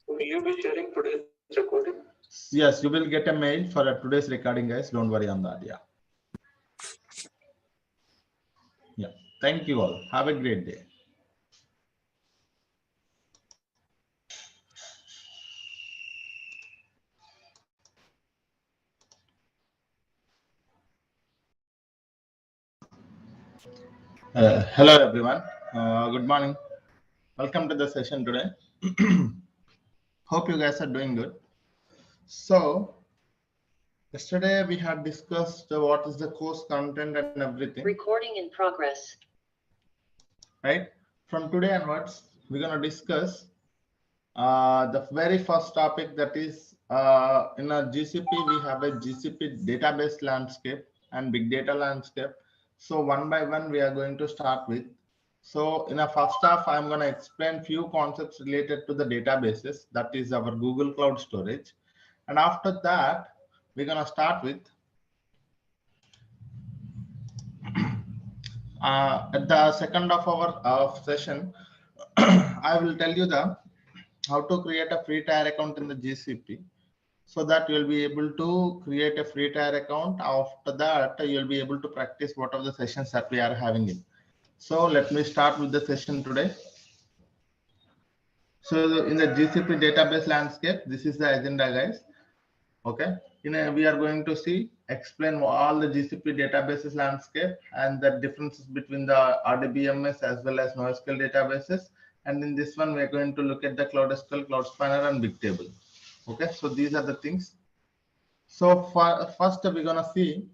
Will you be sharing today's recording? Yes, you will get a mail for today's recording, guys. Don't worry on that. Yeah. Yeah. Thank you all. Have a great day. Hello, everyone. Good morning. Welcome to the session today. Hope you guys are doing good. So, yesterday we had discussed what is the course content and everything. Recording in progress. Right? From today onwards, we're going to discuss the very first topic, that is in a GCP, we have a GCP database landscape and big data landscape. So one by one, we are going to start with. So in a first half, I'm going to explain few concepts related to the databases, that is our Google Cloud Storage. And after that, we're going to start with at the second of our session, I will tell you how to create a free tier account in the GCP, so that you'll be able to create a free tier account. After that, you'll be able to practice what are the sessions that we are having in. So let me start with the session today. So in the GCP database landscape, this is the agenda, guys. Okay, we are going to explain all the GCP databases landscape and the differences between the RDBMS as well as NoSQL databases. And in this one, we're going to look at the Cloud SQL, Cloud Spanner, and Bigtable. Okay, so these are the things. So first, we're gonna see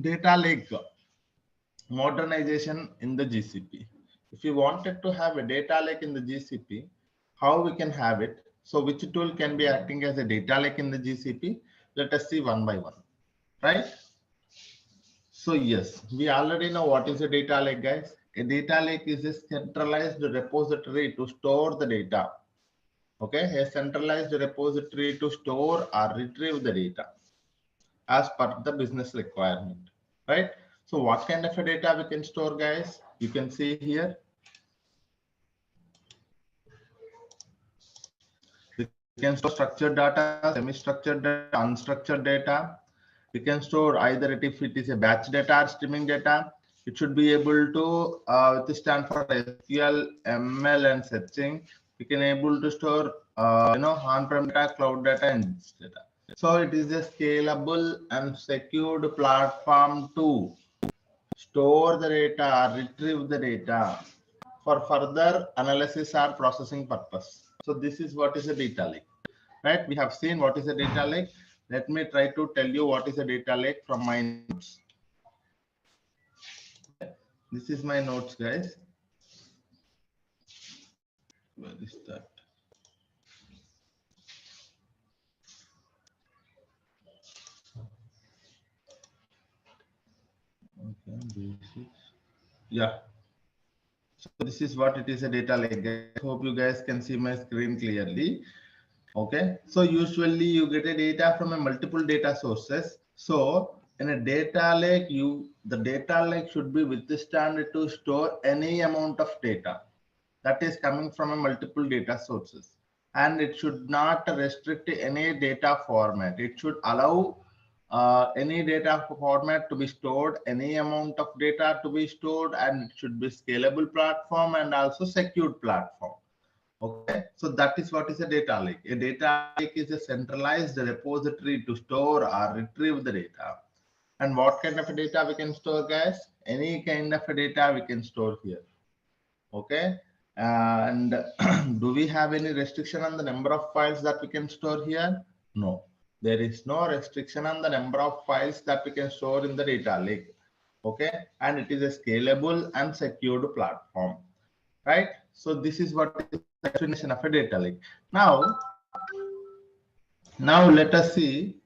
data lake modernization in the GCP. If you wanted to have a data lake in the GCP, how we can have it? So which tool can be acting as a data lake in the GCP? Let us see one by one, right? So yes, we already know what is a data lake, guys. A data lake is a centralized repository to store the data. Okay, a centralized repository to store or retrieve the data as per the business requirement, right? So what kind of a data we can store, guys? You can see here. We can store structured data, semi-structured data, unstructured data. We can store either if it is a batch data or streaming data. It should be able to stand for SQL, ML, and searching. We can able to store on-prem data, cloud data, and data. So it is a scalable and secured platform to store the data, retrieve the data for further analysis or processing purpose. So this is what is a data lake, right? We have seen what is a data lake. Let me try to tell you what is a data lake from my notes. This is my notes, guys. Where is that? Yeah. So this is what it is, a data lake. I hope you guys can see my screen clearly. Okay. So usually you get a data from a multiple data sources. So in a data lake, the data lake should be withstand to store any amount of data that is coming from a multiple data sources, and it should not restrict any data format. It should allow any data format to be stored, any amount of data to be stored, and it should be scalable platform and also secured platform. Okay, so that is what is a data lake. A data lake is a centralized repository to store or retrieve the data. And what kind of a data we can store, guys? Any kind of a data we can store here. Okay, and do we have any restriction on the number of files that we can store here? No, there is no restriction on the number of files that we can store in the data lake. Okay, and it is a scalable and secured platform, right? So this is what is the definition of a data lake. Now let us see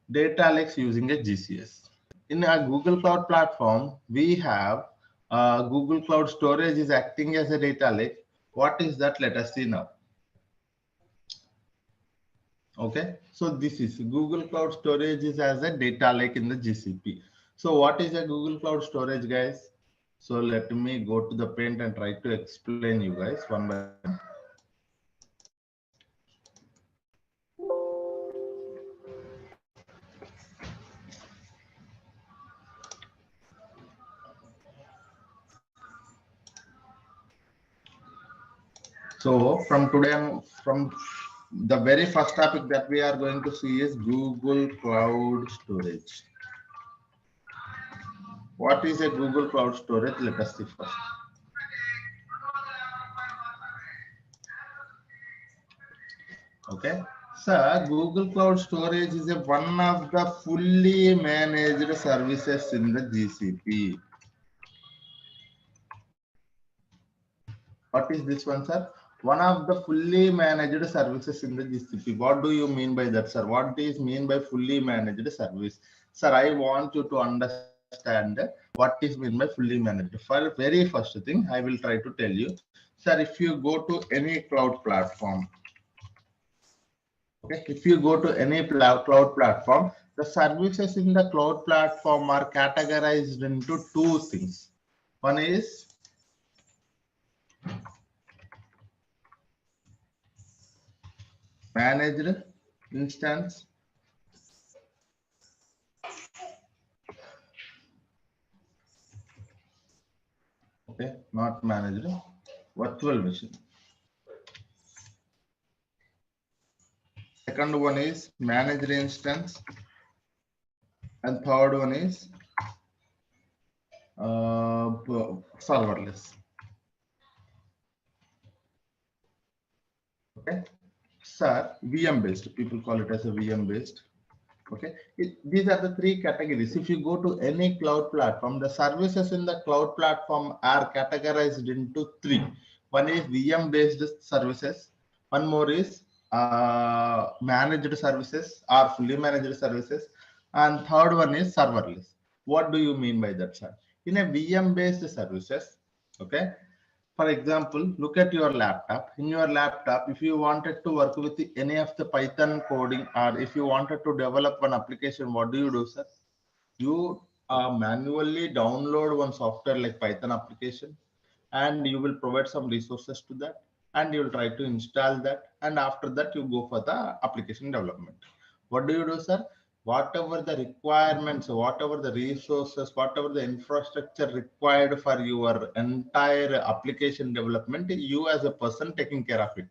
data lakes using a GCS. In a Google Cloud platform, we have Google Cloud Storage is acting as a data lake. What is that? Let us see now. Okay, so this is Google Cloud Storage is as a data lake in the GCP. So what is a Google Cloud Storage, guys? So let me go to the print and try to explain you guys one by one. So from the very first topic that we are going to see is Google Cloud Storage. What is a Google Cloud Storage? Let us see first. Okay, so Google Cloud Storage is one of the fully managed services in the GCP. What is this one, sir? One of the fully managed services in the GCP. What do you mean by that, sir? What is mean by fully managed service? Sir, I want you to understand what is mean by fully managed. For very first thing, I will try to tell you. Sir, if you go to any cloud platform, okay, if you go to any cloud platform, the services in the cloud platform are categorized into two things. One is managed instance, okay, not managed, virtual machine. Second one is managed instance, and third one is serverless. Okay, sir, VM based. People call it as a VM based. Okay, these are the three categories. If you go to any cloud platform, the services in the cloud platform are categorized into three. One is VM based services. One more is managed services or fully managed services, and third one is serverless. What do you mean by that, sir? In a VM based services, okay, for example, look at your laptop. In your laptop, if you wanted to work with any of the Python coding, or if you wanted to develop one application, what do you do, sir? You manually download one software like Python application, and you will provide some resources to that, and you will try to install that, and after that you go for the application development. What do you do, sir? Whatever the requirements, whatever the resources, whatever the infrastructure required for your entire application development, you as a person taking care of it,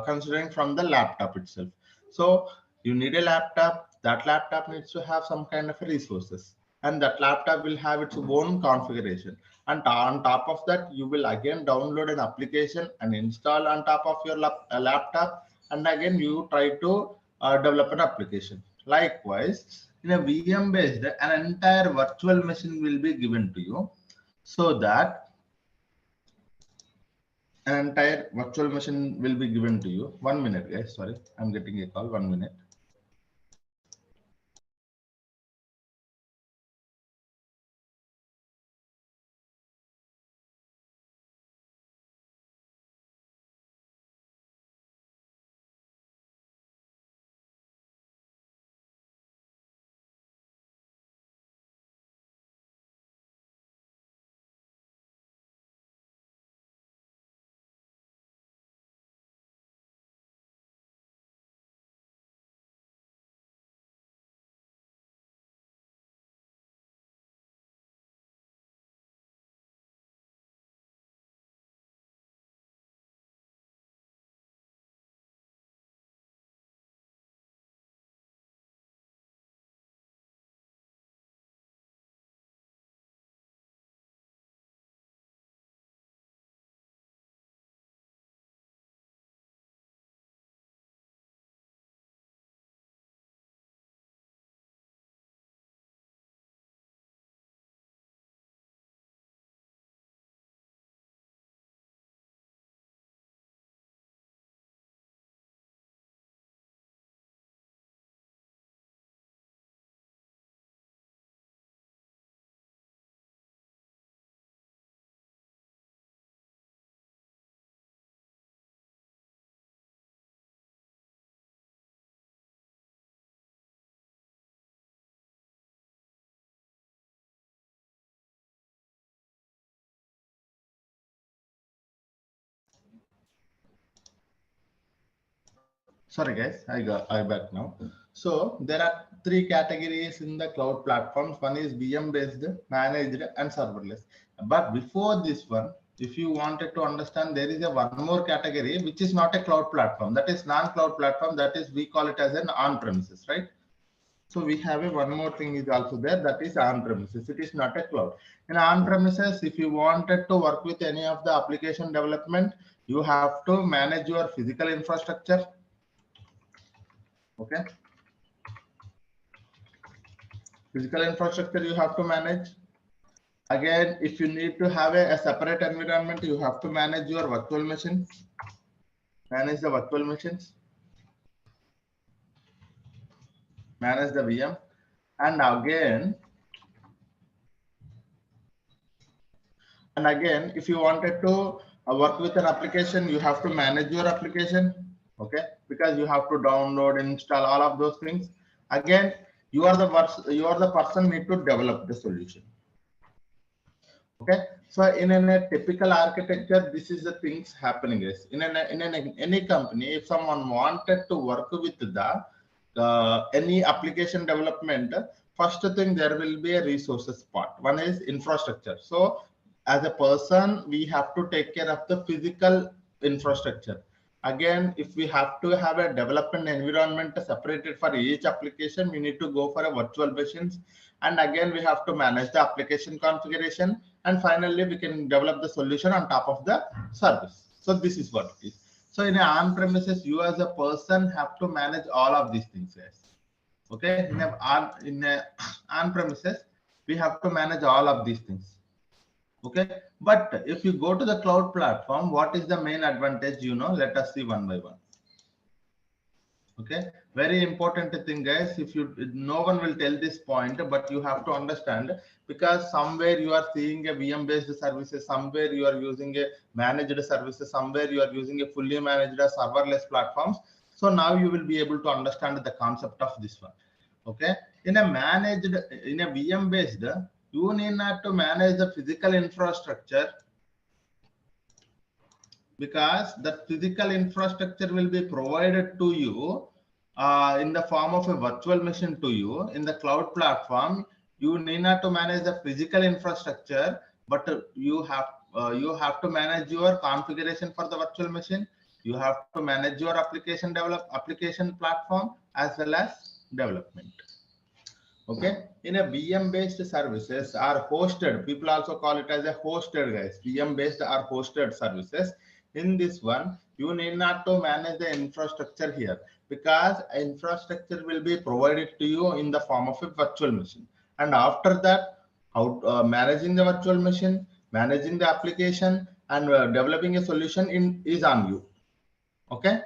considering from the laptop itself. So you need a laptop. That laptop needs to have some kind of resources, and that laptop will have its own configuration. And on top of that, you will again download an application and install on top of your laptop, and again you try to develop an application. Likewise, in a VM based, an entire virtual machine will be given to you, so that an entire virtual machine will be given to you. 1 minute, guys. Sorry, I'm getting a call. 1 minute. Sorry guys, I back now. So there are three categories in the cloud platforms. One is VM based, managed, and serverless. But before this one, if you wanted to understand, there is a one more category which is not a cloud platform. That is non-cloud platform. That is, we call it as an on-premises, right? So we have a one more thing is also there, that is on-premises. It is not a cloud. In on-premises, if you wanted to work with any of the application development, you have to manage your physical infrastructure. Okay. Physical infrastructure you have to manage. Again, if you need to have a separate environment, you have to manage your virtual machine. Manage the virtual machines. Manage the VM. And again, if you wanted to work with an application, you have to manage your application. Okay, because you have to download, install, all of those things. Again, you are the person need to develop the solution. Okay, so in a typical architecture, this is the things happening is in any company. If someone wanted to work with the any application development, first thing there will be a resources part. One is infrastructure. So as a person, we have to take care of the physical infrastructure. Again, if we have to have a development environment separated for each application, we need to go for a virtual machines. And again, we have to manage the application configuration. And finally, we can develop the solution on top of the service. So this is what it is. So in on-premises, you as a person have to manage all of these things. Yes. Okay. In on-premises, we have to manage all of these things. Okay. But if you go to the cloud platform, what is the main advantage? Let us see one by one. Okay, very important thing, guys. No one will tell this point, but you have to understand, because somewhere you are seeing a VM based services, somewhere you are using a managed services, somewhere you are using a fully managed serverless platforms. So now you will be able to understand the concept of this one. Okay, in a VM based, you need not to manage the physical infrastructure, because that physical infrastructure will be provided to you in the form of a virtual machine to you. In the cloud platform, you need not to manage the physical infrastructure, but you have to manage your configuration for the virtual machine. You have to manage your application platform as well as development. Okay, in a VM based services are hosted. People also call it as a hosted, guys. VM based are hosted services. In this one, you need not to manage the infrastructure here, because infrastructure will be provided to you in the form of a virtual machine. And after that, managing the virtual machine, managing the application, and developing a solution is on you. Okay.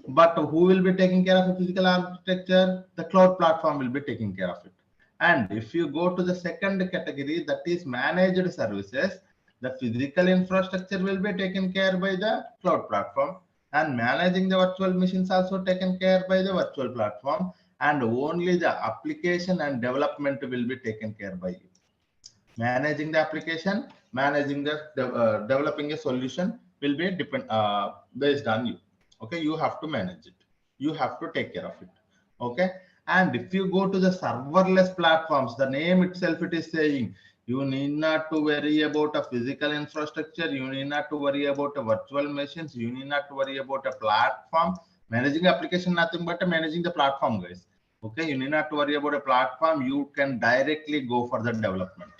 But who will be taking care of the physical architecture? The cloud platform will be taking care of it. And if you go to the second category, that is managed services, the physical infrastructure will be taken care by the cloud platform, and managing the virtual machines also taken care by the virtual platform, and only the application and development will be taken care by you. Managing the application, managing the developing a solution will be based on you. Okay, you have to manage it, you have to take care of it. Okay, and if you go to the serverless platforms, the name itself it is saying, you need not to worry about a physical infrastructure, you need not to worry about a virtual machines, you need not to worry about a platform. Managing application, nothing but managing the platform, guys. Okay, you need not to worry about a platform, you can directly go for the development.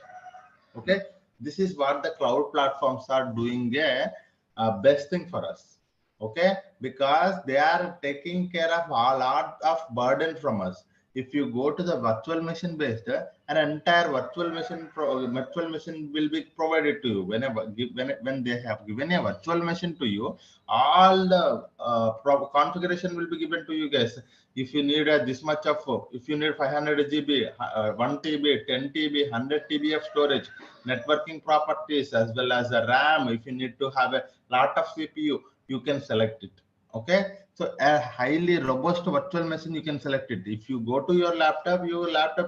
Okay, this is what the cloud platforms are doing a best thing for us. Okay, because they are taking care of a lot of burden from us. If you go to the virtual machine based, an entire virtual machine will be provided to you. When they have given a virtual machine to you, all the configuration will be given to you, guys. If you need this much of, if you need 500 GB, 1 TB, 10 TB, 100 TB of storage, networking properties, as well as the RAM. If you need to have a lot of CPU, you can select it. Okay, so a highly robust virtual machine, you can select it. If you go to your laptop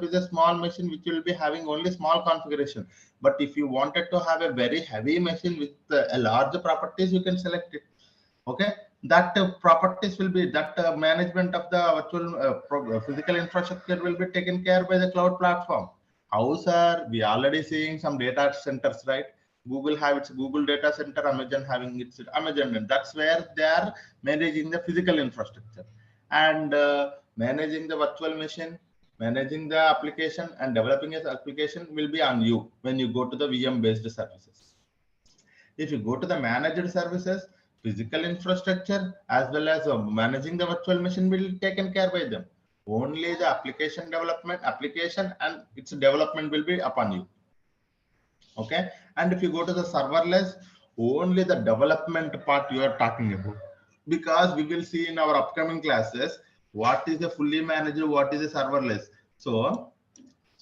is a small machine which will be having only small configuration. But if you wanted to have a very heavy machine with a large properties, you can select it. Okay, that properties will be, that management of the virtual physical infrastructure will be taken care by the cloud platform. How, sir? We already seeing some data centers, right? Google have its Google data center, Amazon having its Amazon, and that's where they are managing the physical infrastructure, and managing the virtual machine, managing the application, and developing an application will be on you when you go to the VM based services. If you go to the managed services, physical infrastructure as well as managing the virtual machine will be taken care by them. Only the application development, application and its development will be upon you. Okay. And if you go to the serverless, only the development part you are talking about. Because we will see in our upcoming classes what is the fully managed, what is the serverless. So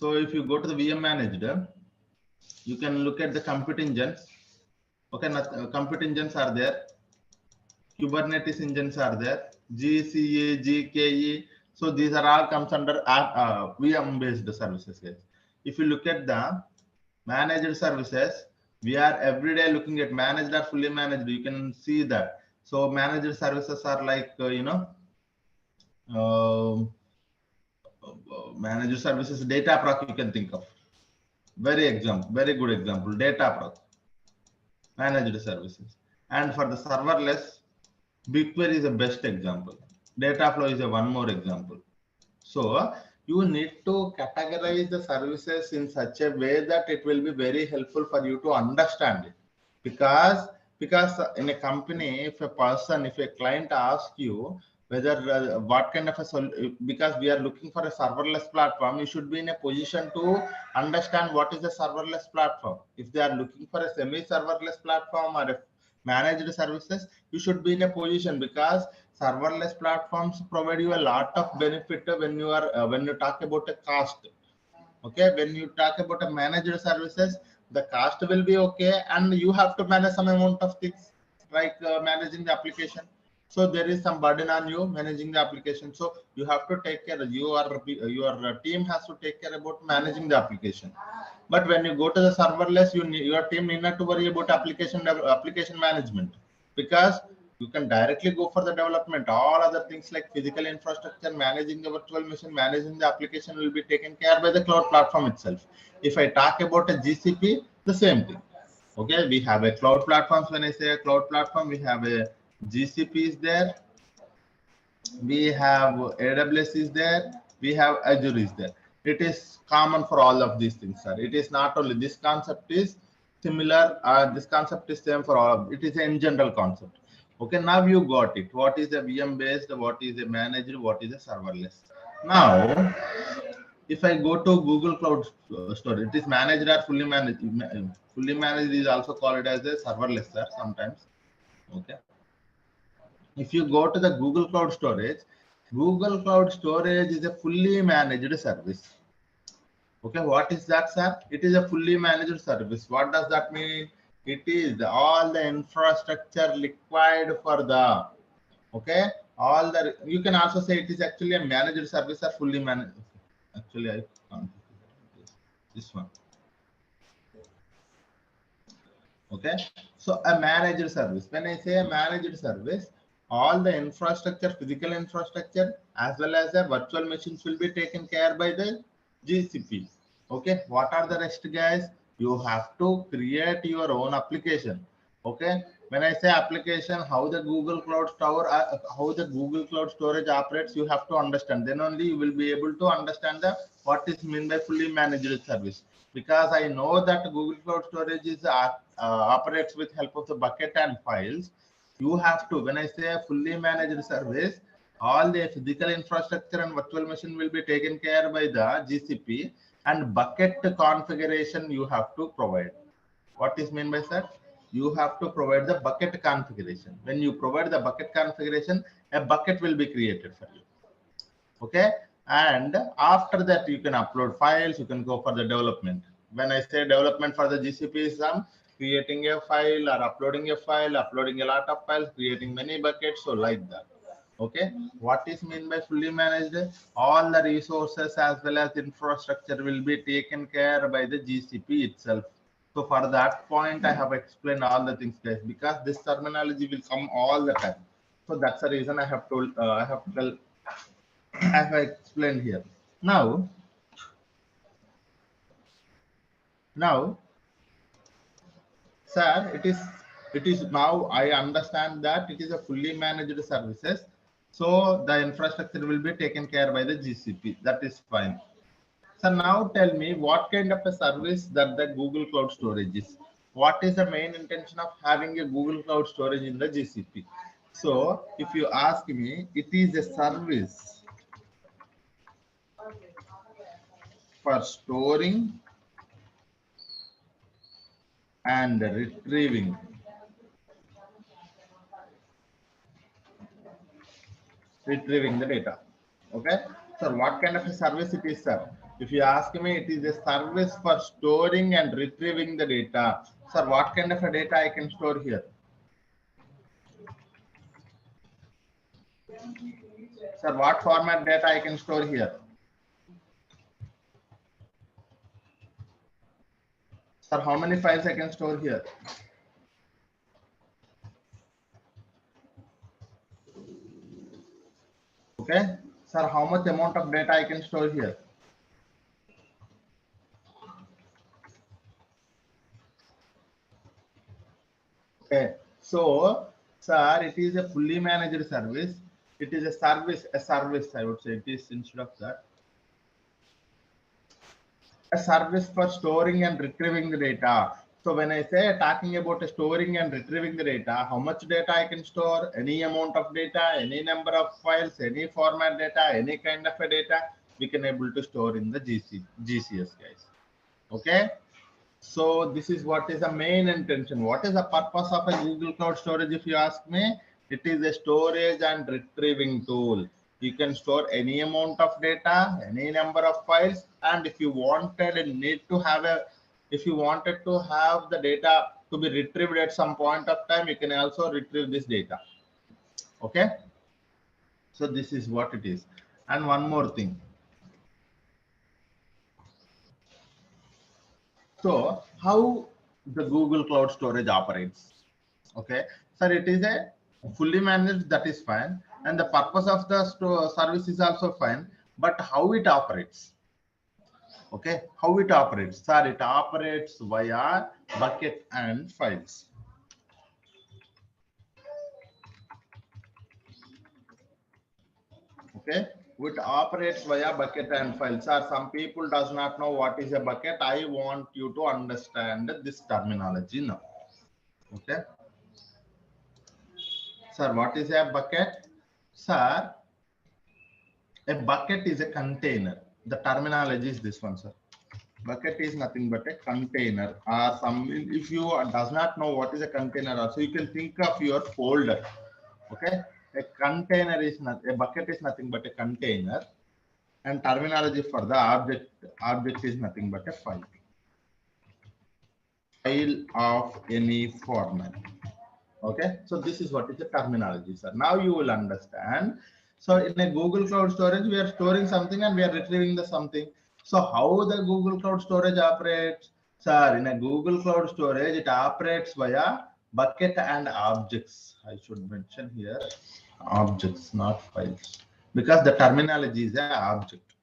if you go to the VM managed, you can look at the compute engines. Okay, compute engines are there. Kubernetes engines are there. GCA, GKE. So these are all comes under VM based services, guys. If you look at the managed services, we are every day looking at managed or fully managed. You can see that. So managed services are like, managed services, Dataproc you can think of. Very good example, Dataproc, managed services. And for the serverless, BigQuery is the best example. Dataflow is one more example. So you need to categorize the services in such a way that it will be very helpful for you to understand it. Because in a company, if a client asks you whether what kind of because we are looking for a serverless platform, you should be in a position to understand what is the serverless platform. If they are looking for a semi-serverless platform or a managed services, you should be in a position, because serverless platforms provide you a lot of benefit when you are when you talk about a cost. Okay, when you talk about a managed services, the cost will be okay, and you have to manage some amount of things like managing the application. So there is some burden on you managing the application. So you have to take care. Your team has to take care about managing the application. But when you go to the serverless, your team need not to worry about application management, because you can directly go for the development. All other things like physical infrastructure, managing the virtual machine, managing the application will be taken care by the cloud platform itself. If I talk about a GCP, the same thing. Okay, we have a cloud platforms. When I say a cloud platform, we have a GCP is there, we have AWS is there, we have Azure is there. It is common for all of these things, sir. It is not only this concept is similar, this concept is same for all of it. Is in general concept. Okay, now you got it. What is a VM based, what is a managed, what is a serverless. Now if I go to Google Cloud Storage, it is managed or fully managed. Fully managed is also called as a serverless, sir, sometimes. Okay. If you go to the Google Cloud Storage is a fully managed service. Okay, what is that, sir? It is a fully managed service. What does that mean? It is all the infrastructure required for the, okay, all the, you can also say it is actually a managed service or fully managed. Actually, I can't. This one. Okay, so a managed service. When I say a managed service, all the infrastructure, physical infrastructure, as well as the virtual machines will be taken care by the GCP. Okay, what are the rest, guys? You have to create your own application. Okay, when I say application, how the Google Cloud Tower, how the Google Cloud Storage operates, you have to understand. Then only you will be able to understand the what is meant by fully managed service. Because I know that Google Cloud Storage is operates with help of the bucket and files. You have to, when I say a fully managed service, all the physical infrastructure and virtual machine will be taken care by the GCP, and bucket configuration you have to provide. What is meant by that? You have to provide the bucket configuration. When you provide the bucket configuration, a bucket will be created for you. Okay, and after that you can upload files, you can go for the development. When I say development for the GCP is creating a file or uploading a file, uploading a lot of files, creating many buckets, so like that. Okay, what is meant by fully managed? All the resources as well as infrastructure will be taken care by the GCP itself. So for that point, I have explained all the things, guys, because this terminology will come all the time. So that's the reason I have told, I have explained here. Now, sir, it is now I understand that it is a fully managed services. So the infrastructure will be taken care by the GCP. That is fine. So now tell me what kind of a service that the Google Cloud Storage is. What is the main intention of having a Google Cloud Storage in the GCP? So if you ask me, it is a service for storing and retrieving the data. Okay, so what kind of a service it is, sir? If you ask me, it is a service for storing and retrieving the data. Sir, what kind of a data I can store here? Sir, what format data I can store here? Sir, how many files I can store here? Okay, sir, how much amount of data I can store here? Okay, so sir, it is a fully managed service. It is a service, I would say. It is instead of that, a service for storing and retrieving the data. So when I say talking about storing and retrieving the data, how much data I can store, any amount of data, any number of files, any format data, any kind of a data, we can able to store in the GCS, guys. Okay. So this is what is the main intention. What is the purpose of a Google Cloud Storage? If you ask me, it is a storage and retrieving tool. You can store any amount of data, any number of files, and if you wanted and need to have if you wanted to have the data to be retrieved at some point of time, you can also retrieve this data. Okay. So this is what it is. And one more thing. So how the Google Cloud Storage operates? Okay, sir, it is a fully managed, that is fine, and the purpose of the service is also fine, but how it operates? Okay, how it operates? Sir, it operates via bucket and files. Okay, it operates via bucket and files. Sir, some people does not know what is a bucket. I want you to understand this terminology now. Okay. Sir, what is a bucket? Sir, a bucket is a container. The terminology is this one, sir. Bucket is nothing but a container. Or some, if you does not know what is a container, also you can think of your folder. Okay, a container is not, a bucket is nothing but a container, and terminology for the object is nothing but a file of any format. Okay, so this is what is the terminology, sir. Now you will understand. So in a Google Cloud Storage, we are storing something and we are retrieving the something. So how the Google Cloud Storage operates? Sir, in a Google Cloud Storage, it operates via bucket and objects. I should mention here objects, not files, because the terminology is an object.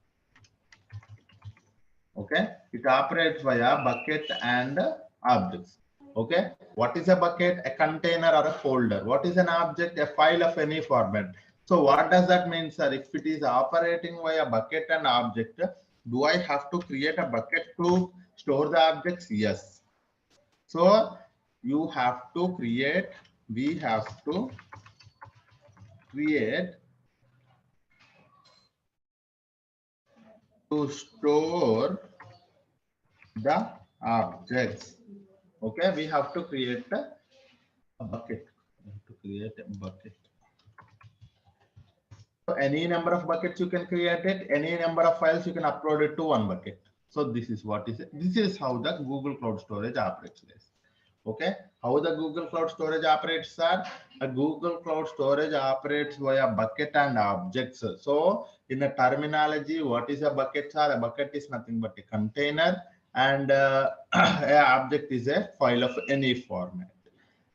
Okay, it operates via bucket and objects. Okay, what is a bucket? A container or a folder. What is an object? A file of any format. So what does that mean, sir? If it is operating via bucket and object, do I have to create a bucket to store the objects? Yes. So you have to create, we have to create to store the objects. Okay, we have to create a bucket. We have to create a bucket. So any number of buckets you can create it. Any number of files you can upload it to one bucket. So this is what is it. This is how the Google Cloud Storage operates, guys. Okay, how the Google Cloud Storage operates, sir? A Google Cloud Storage operates via bucket and objects. So in a terminology, what is a bucket, sir? A bucket is nothing but a container, and an object is a file of any format.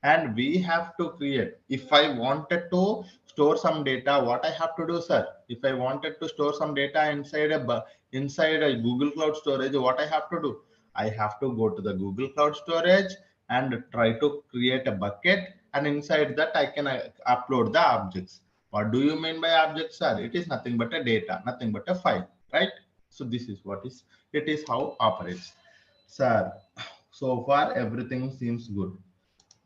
and we have to create. If I wanted to store some data, what I have to do, sir? If I wanted to store some data inside a Google Cloud Storage, what I have to do? I have to go to the Google Cloud Storage and try to create a bucket, and inside that I can upload the objects. What do you mean by objects, sir? It is nothing but a data, nothing but a file, right? So this is what is, it is how operates, sir. So far everything seems good.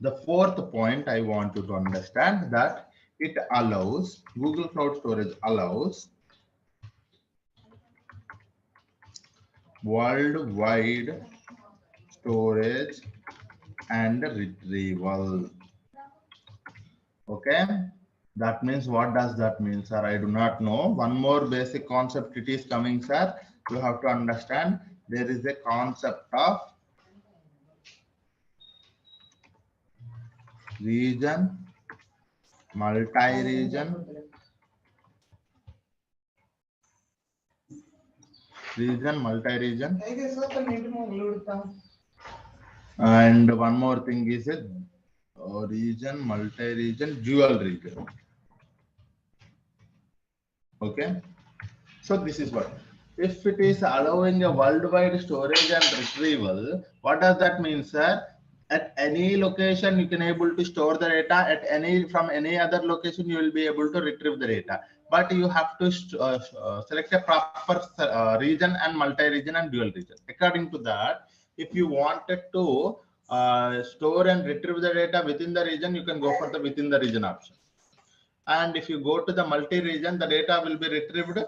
The fourth point I want you to understand that it allows, Google Cloud Storage allows worldwide storage and retrieval. Okay, that means, what does that mean, sir? I do not know. One more basic concept it is coming, sir. You have to understand, there is a concept of region, multi-region, multi-region, and one more thing is a region, multi-region, dual region. Okay, so this is what, if it is allowing a worldwide storage and retrieval, what does that mean, sir? At any location you can able to store the data, at any, from any other location you will be able to retrieve the data, but you have to select a proper region and multi-region and dual region. According to that, if you wanted to store and retrieve the data within the region, you can go for the within the region option. And if you go to the multi-region, the data will be retrieved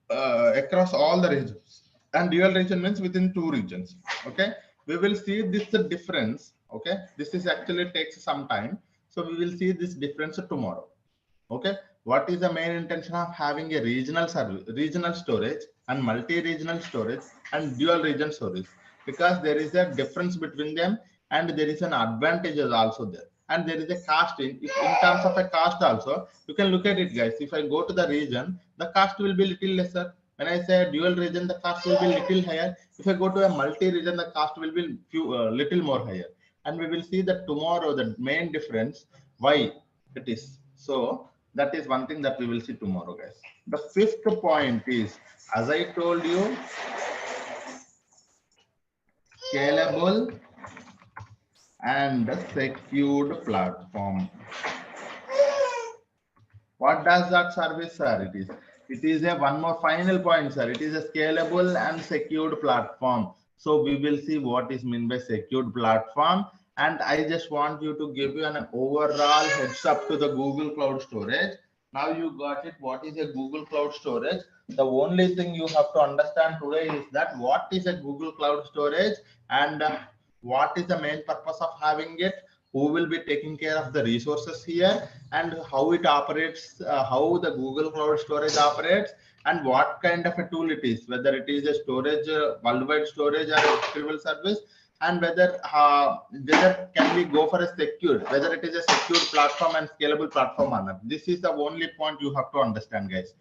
across all the regions, and dual region means within two regions. Okay, we will see this difference. Okay, this is actually takes some time, so we will see this difference tomorrow. Okay, what is the main intention of having a regional service, regional storage and multi-regional storage and dual region storage? Because there is a difference between them, and there is an advantages also there, and there is a cost in terms of a cost also. You can look at it, guys. If I go to the region, the cost will be little lesser. When I say dual region, the cost will be little higher. If I go to a multi-region, the cost will be little more higher. And we will see that tomorrow, the main difference, why it is. So that is one thing that we will see tomorrow, guys. The fifth point is, as I told you, scalable and secured platform. What does that service, sir? It is a one more final point, sir. It is a scalable and secured platform. So we will see what is meant by secured platform. And I just want you to give you an overall heads up to the Google Cloud Storage. Now you got it. What is a Google Cloud Storage? The only thing you have to understand today is that what is a Google Cloud Storage, and what is the main purpose of having it, who will be taking care of the resources here, and how it operates, how the Google Cloud Storage operates, and what kind of a tool it is, whether it is a storage, worldwide storage or a retrieval service, and whether can we go for a secured, whether it is a secured platform and scalable platform or not. This is the only point you have to understand, guys.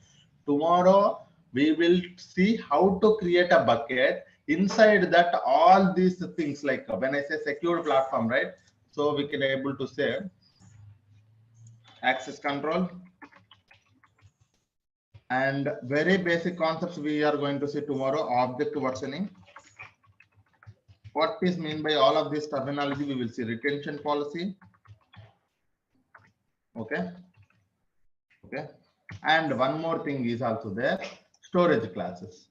Tomorrow we will see how to create a bucket. Inside that, all these things, like when I say secured platform, right? So we can able to say access control, and very basic concepts we are going to see tomorrow. Object versioning. What is mean by all of this terminology? We will see retention policy. Okay. Okay. And one more thing is also there, storage classes.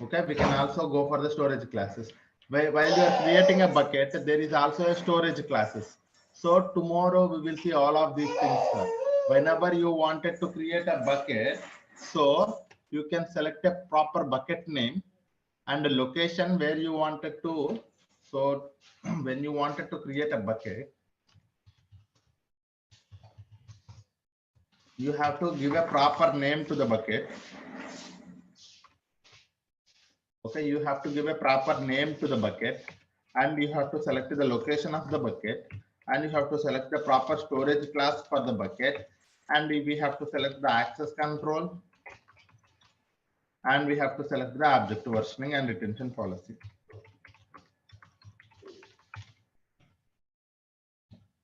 Okay, we can also go for the storage classes. While you are creating a bucket, there is also a storage classes. So tomorrow we will see all of these things, sir. Whenever you wanted to create a bucket, so you can select a proper bucket name and a location where you wanted to. So when you wanted to create a bucket, you have to give a proper name to the bucket. Okay, you have to give a proper name to the bucket, and you have to select the location of the bucket, and you have to select the proper storage class for the bucket, and we have to select the access control, and we have to select the object versioning and retention policy.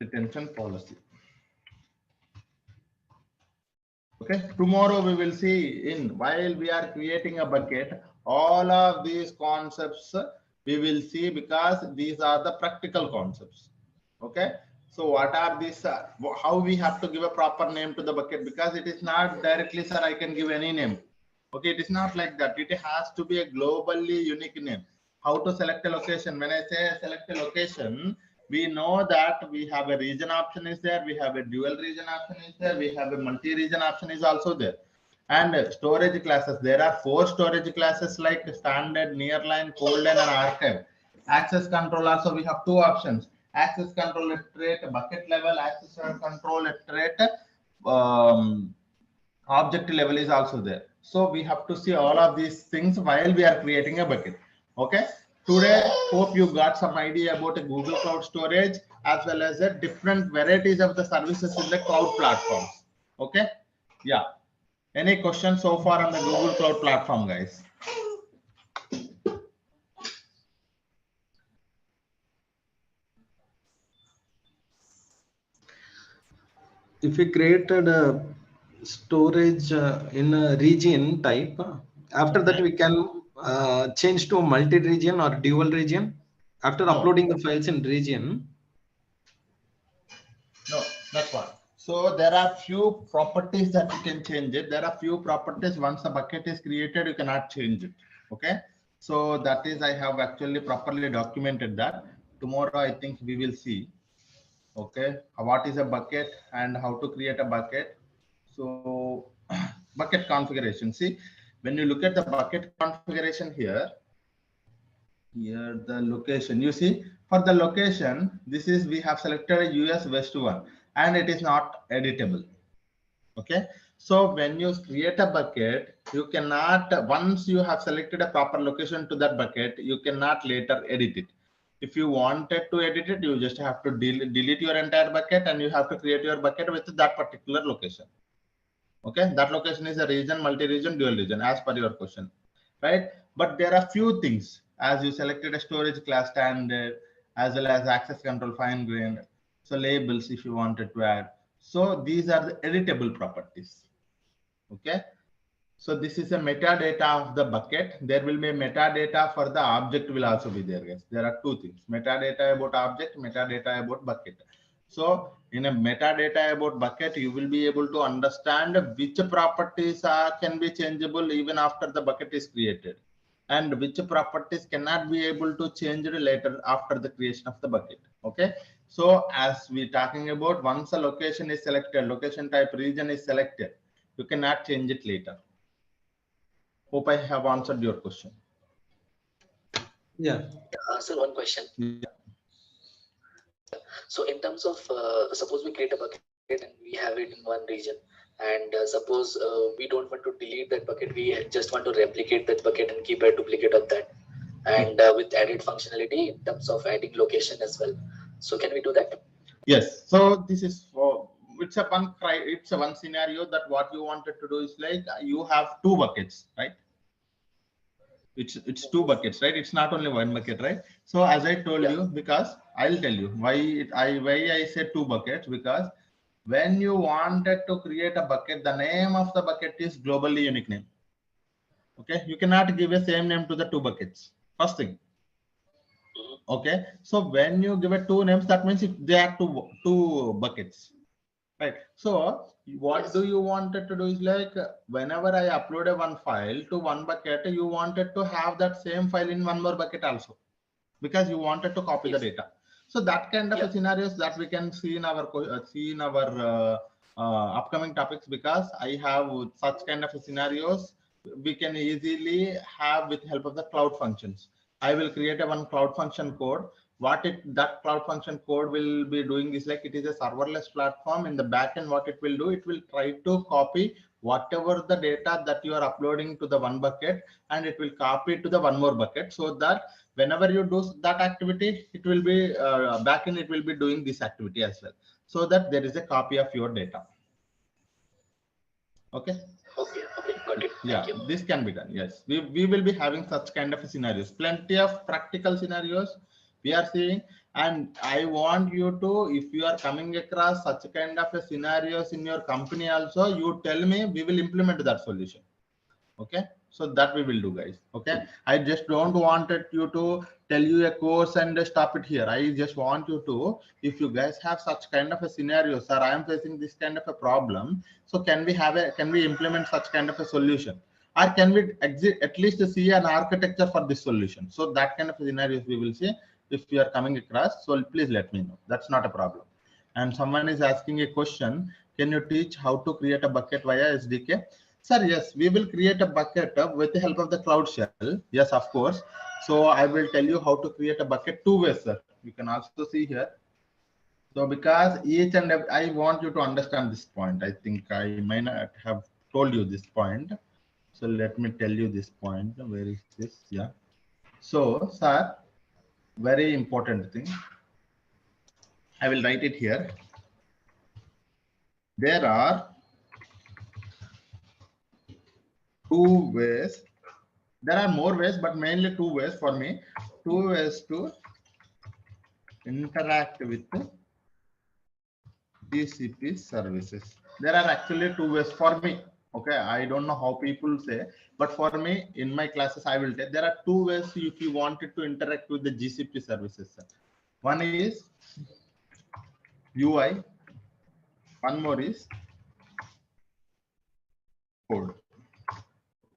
retention policy. Okay, tomorrow we will see while we are creating a bucket, all of these concepts we will see because these are the practical concepts. Okay, so what are these? How we have to give a proper name to the bucket, because it is not directly, sir, I can give any name. Okay, it is not like that. It has to be a globally unique name. How to select a location? When I say select a location, we know that we have a region option is there, we have a dual region option is there, we have a multi-region option is also there. And storage classes, there are 4 storage classes like standard, nearline, cold line, and archive. Access control also we have 2 options. Access control at rate bucket level, access control at rate object level is also there. So we have to see all of these things while we are creating a bucket. Okay, today hope you got some idea about a Google Cloud Storage as well as the different varieties of the services in the cloud platforms. Okay, yeah, any questions so far on the Google Cloud platform, guys? If we created a storage in a region type, after that we can change to multi-region or dual region after uploading the files in region. No, that's one. So there are few properties that you can change it. There are few properties once the bucket is created, you cannot change it. Okay. So that is, I have actually properly documented that. Tomorrow, I think we will see. Okay. What is a bucket and how to create a bucket. So bucket configuration. See, when you look at the bucket configuration here the location, you see for the location, this is, we have selected a US West 1 and it is not editable. Okay, so when you create a bucket, you cannot, once you have selected a proper location to that bucket, you cannot later edit it. If you wanted to edit it, you just have to delete your entire bucket and you have to create your bucket with that particular location. Okay, that location is a region, multi-region, dual region as per your question, right? But there are few things, as you selected a storage class standard as well as access control fine grained, so labels if you wanted to add. So these are the editable properties. Okay, so this is a metadata of the bucket. There will be a metadata for the object will also be there, guys. There are 2 things: metadata about object, metadata about bucket. So in a metadata about bucket, you will be able to understand which properties can be changeable even after the bucket is created, and which properties cannot be able to change later after the creation of the bucket. Okay, so as we're talking about, once a location is selected, location type region is selected, you cannot change it later. Hope I have answered your question. Yeah. So one question. Yeah. So in terms of suppose we create a bucket and we have it in one region, and suppose we don't want to delete that bucket, we just want to replicate that bucket and keep a duplicate of that, and with added functionality in terms of adding location as well. So can we do that? Yes. So this is for, it's a one scenario that what you wanted to do is like you have 2 buckets, right? It's 2 buckets, right? It's not only 1 bucket, right? So as I told you, because I'll tell you why I said 2 buckets, because when you wanted to create a bucket, the name of the bucket is globally unique name. Okay, you cannot give a same name to the 2 buckets. First thing. Okay, so when you give it 2 names, that means if they are two buckets, right? So what do you wanted to do is like whenever I upload a one file to one bucket, you wanted to have that same file in one more bucket also, because you wanted to copy the data. So that kind of scenarios that we can see in our upcoming topics, because I have such kind of scenarios we can easily have with help of the cloud functions. I will create a one cloud function code. That cloud function code will be doing is like, it is a serverless platform. In the backend, what it will do, it will try to copy whatever the data that you are uploading to the one bucket, and it will copy it to the one more bucket, so that whenever you do that activity, it will be backend, it will be doing this activity as well, so that there is a copy of your data. Okay. Okay, got it. Yeah, this can be done. Yes, we will be having such kind of scenarios, plenty of practical scenarios. We are seeing, and I want you to, if you are coming across such kind of a scenarios in your company also, you tell me, we will implement that solution. Okay, so that we will do, guys. Okay, I just don't wanted you to tell you a course and stop it here. I just want you to, if you guys have such kind of a scenario, sir, I am facing this kind of a problem, so can we implement such kind of a solution, or can we at least see an architecture for this solution? So that kind of scenarios we will see. If you are coming across, so please let me know. That's not a problem. And someone is asking a question, can you teach how to create a bucket via SDK? Sir, yes, we will create a bucket with the help of the Cloud Shell. Yes, of course. So I will tell you how to create a bucket two ways, sir. You can also see here. So because each and every, I want you to understand this point. I think I might not have told you this point. So let me tell you this point. Where is this? Yeah. So, sir, very important thing. I will write it here. There are two ways. There are more ways, but mainly two ways for me. Two ways to interact with GCP services. There are actually two ways for me. Okay, I don't know how people say, but for me, in my classes, I will tell there are two ways if you wanted to interact with the GCP services. One is UI, one more is code.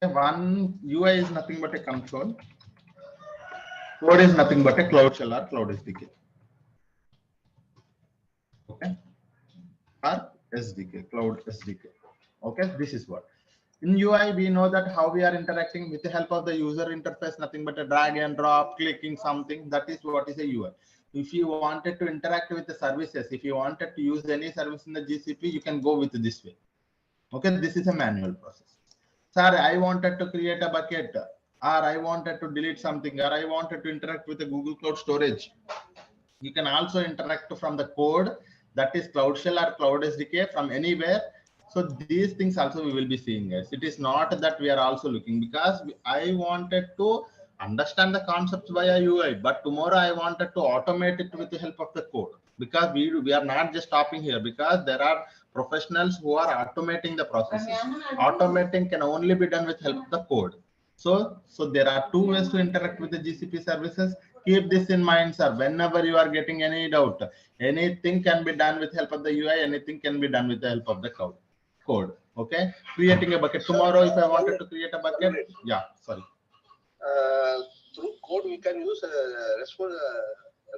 Okay, one UI is nothing but a console. Code is nothing but a Cloud Shell or Cloud SDK. Okay, or SDK, Cloud SDK. Okay, this is what. In UI, we know that how we are interacting with the help of the user interface, nothing but a drag and drop, clicking something. That is what is a UI. If you wanted to interact with the services, if you wanted to use any service in the GCP, you can go with this way. Okay, this is a manual process. Sir, I wanted to create a bucket, or I wanted to delete something, or I wanted to interact with the Google Cloud Storage. You can also interact from the code, that is Cloud Shell or Cloud SDK, from anywhere. So these things also we will be seeing, guys. It is not that we are also looking, because I wanted to understand the concepts via UI, but tomorrow I wanted to automate it with the help of the code, because we are not just stopping here, because there are professionals who are automating the processes. Automating can only be done with help of the code. So there are two ways to interact with the GCP services. Keep this in mind, sir. Whenever you are getting any doubt, anything can be done with help of the UI, anything can be done with the help of the code. Okay, creating a bucket. Tomorrow, if I wanted to create a bucket, yeah, sorry. Through code, we can use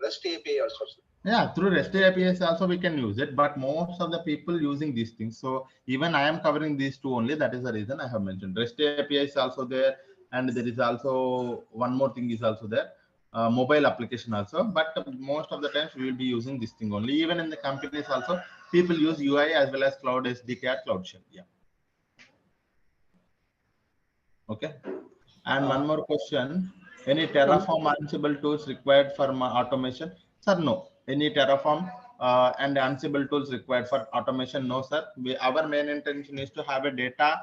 REST API also. Yeah, through REST APIs also we can use it, but most of the people using these things. So even I am covering these two only. That is the reason I have mentioned REST API is also there, and there is also one more thing is also there, mobile application also. But most of the times we will be using this thing only. Even in the companies also, people use UI as well as Cloud SDK or Cloud Shell. Yeah. Okay. And one more question: any Terraform Ansible tools required for automation? Sir, no. Any Terraform and Ansible tools required for automation? No, sir. Our main intention is to have a data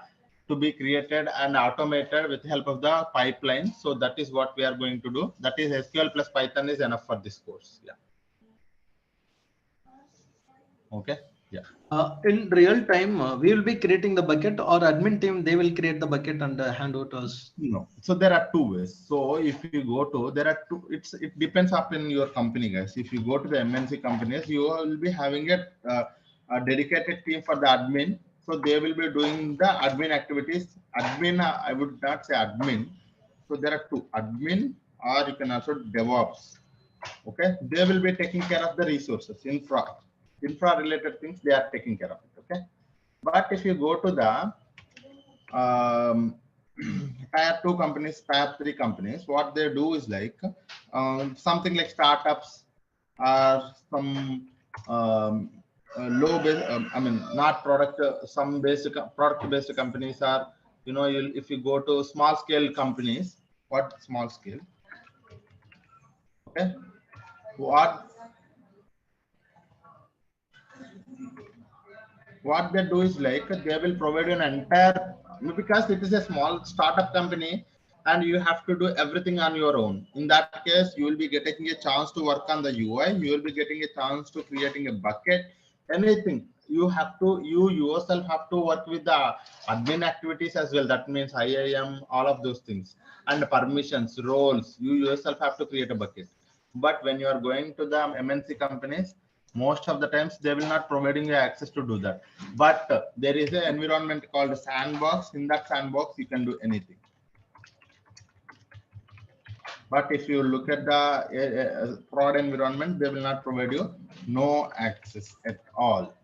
to be created and automated with the help of the pipeline. So that is what we are going to do. That is SQL plus Python is enough for this course. Yeah. Okay. Yeah. In real time, we will be creating the bucket, or admin team, they will create the bucket and hand over to us. No. So there are two ways. So if you go to, there are two, it depends upon your company, guys. If you go to the MNC companies, you will be having a dedicated team for the admin. So they will be doing the admin activities. Admin, I would not say admin. So there are two, admin, or you can also DevOps. Okay. They will be taking care of the resources, infra related things. They are taking care of it. Okay. But if you go to the tier 2 companies, tier 3 companies, what they do is like something like startups or some low base, I mean, not product, some basic product based companies are, you know, if you go to small scale companies, what small scale? Okay, what they do is like they will provide an entire, because it is a small startup company, and you have to do everything on your own. In that case, you will be getting a chance to work on the UI. You will be getting a chance to creating a bucket, anything. You yourself have to work with the admin activities as well. That means IAM, all of those things, and permissions, roles. You yourself have to create a bucket. But when you are going to the MNC companies, most of the times they will not providing you access to do that. But there is an environment called sandbox. In that sandbox, you can do anything. But if you look at the prod environment, they will not provide you no access at all.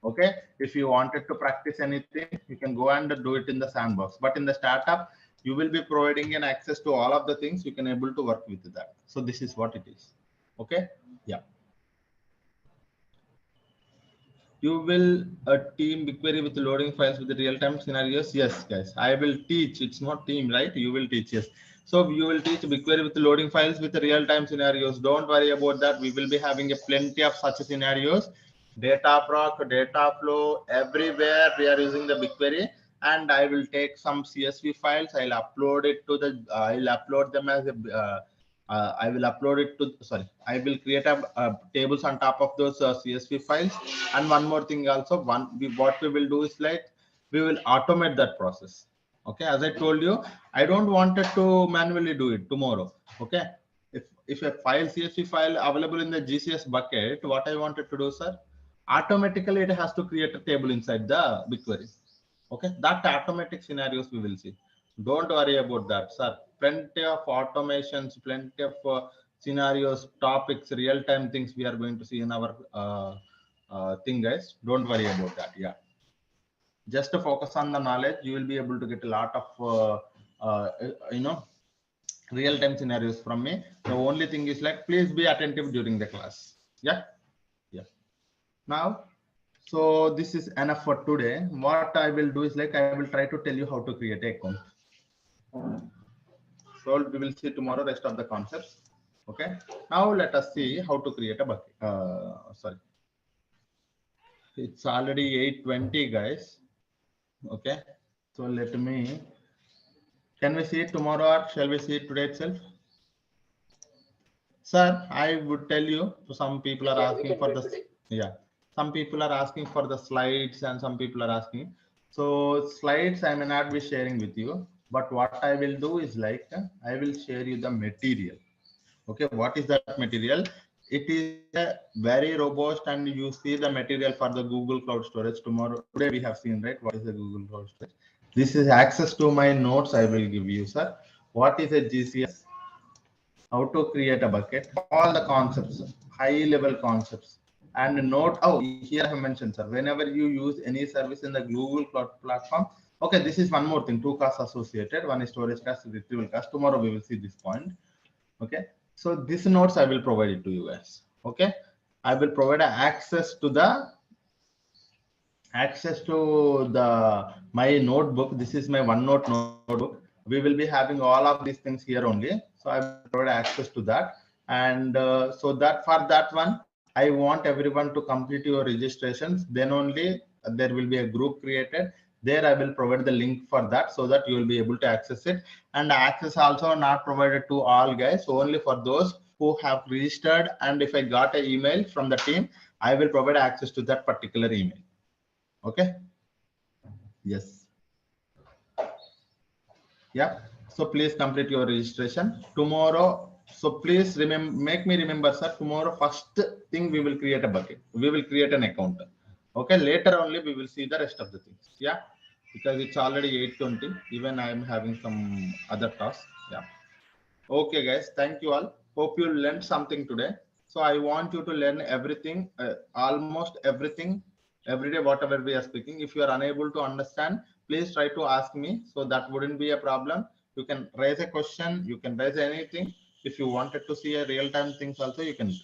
Okay. If you wanted to practice anything, you can go and do it in the sandbox. But in the startup, you will be providing an access to all of the things. You can able to work with that. So this is what it is. Okay. Yeah. You will a team BigQuery with loading files with the real-time scenarios? Yes, guys. I will teach. It's not team, right? You will teach. Yes. So you will teach BigQuery with loading files with the real-time scenarios. Don't worry about that. We will be having a plenty of such scenarios. Data proc, data flow, everywhere we are using the BigQuery. And I will take some CSV files. I'll upload it to the. I'll upload them as a. I will upload it to. Sorry, I will create a tables on top of those CSV files. And one more thing also. What we will do is like we will automate that process. Okay, as I told you, I don't want it to manually do it tomorrow. Okay, if a file CSV file available in the GCS bucket, what I wanted to do, sir, automatically it has to create a table inside the BigQuery. Okay, that automatic scenarios we will see. Don't worry about that, sir. Plenty of automations, plenty of scenarios, topics, real-time things we are going to see in our thing, guys. Don't worry about that. Yeah, just to focus on the knowledge, you will be able to get a lot of you know, real-time scenarios from me. The only thing is like please be attentive during the class. Yeah, yeah. Now, so this is enough for today. What I will do is like I will try to tell you how to create an account. So we will see tomorrow rest of the concepts. Okay. Now let us see how to create a bucket. Sorry, it's already 8:20, guys. Okay. So let me. Can we see it tomorrow or shall we see it today itself? Sir, I would tell you. So some people are asking for the. Yeah. Some people are asking for the slides and some people are asking. So slides I may not be sharing with you, but what I will do is like I will share you the material. Okay, what is that material? It is a very robust and you see the material for the Google Cloud Storage tomorrow. Today we have seen, right? What is the Google Cloud Storage? This is access to my notes I will give you, sir. What is a GCS? How to create a bucket? All the concepts, high level concepts. And note, oh, here I have mentioned, sir, whenever you use any service in the Google Cloud platform, okay, this is one more thing, two costs associated. One is storage cost, retrieval cost. Tomorrow we will see this point. Okay, so these notes I will provide it to you guys. Okay, I will provide access to the my notebook. This is my OneNote notebook. We will be having all of these things here only. So I will provide access to that. And so that for that one, I want everyone to complete your registrations. Then only there will be a group created. There I will provide the link for that so that you will be able to access it. And access also not provided to all guys, only for those who have registered. And if I got an email from the team, I will provide access to that particular email. Okay. Yes. Yeah. So please complete your registration tomorrow. So please remember, make me remember, sir. Tomorrow, first thing we will create a bucket. We will create an account. Okay. Later only we will see the rest of the things. Yeah. Because it's already 8:20. Even I am having some other tasks. Yeah. Okay, guys. Thank you all. Hope you learned something today. So I want you to learn everything, almost everything, every day, whatever we are speaking. If you are unable to understand, please try to ask me. So that wouldn't be a problem. You can raise a question. You can raise anything. If you wanted to see a real-time things also, you can do.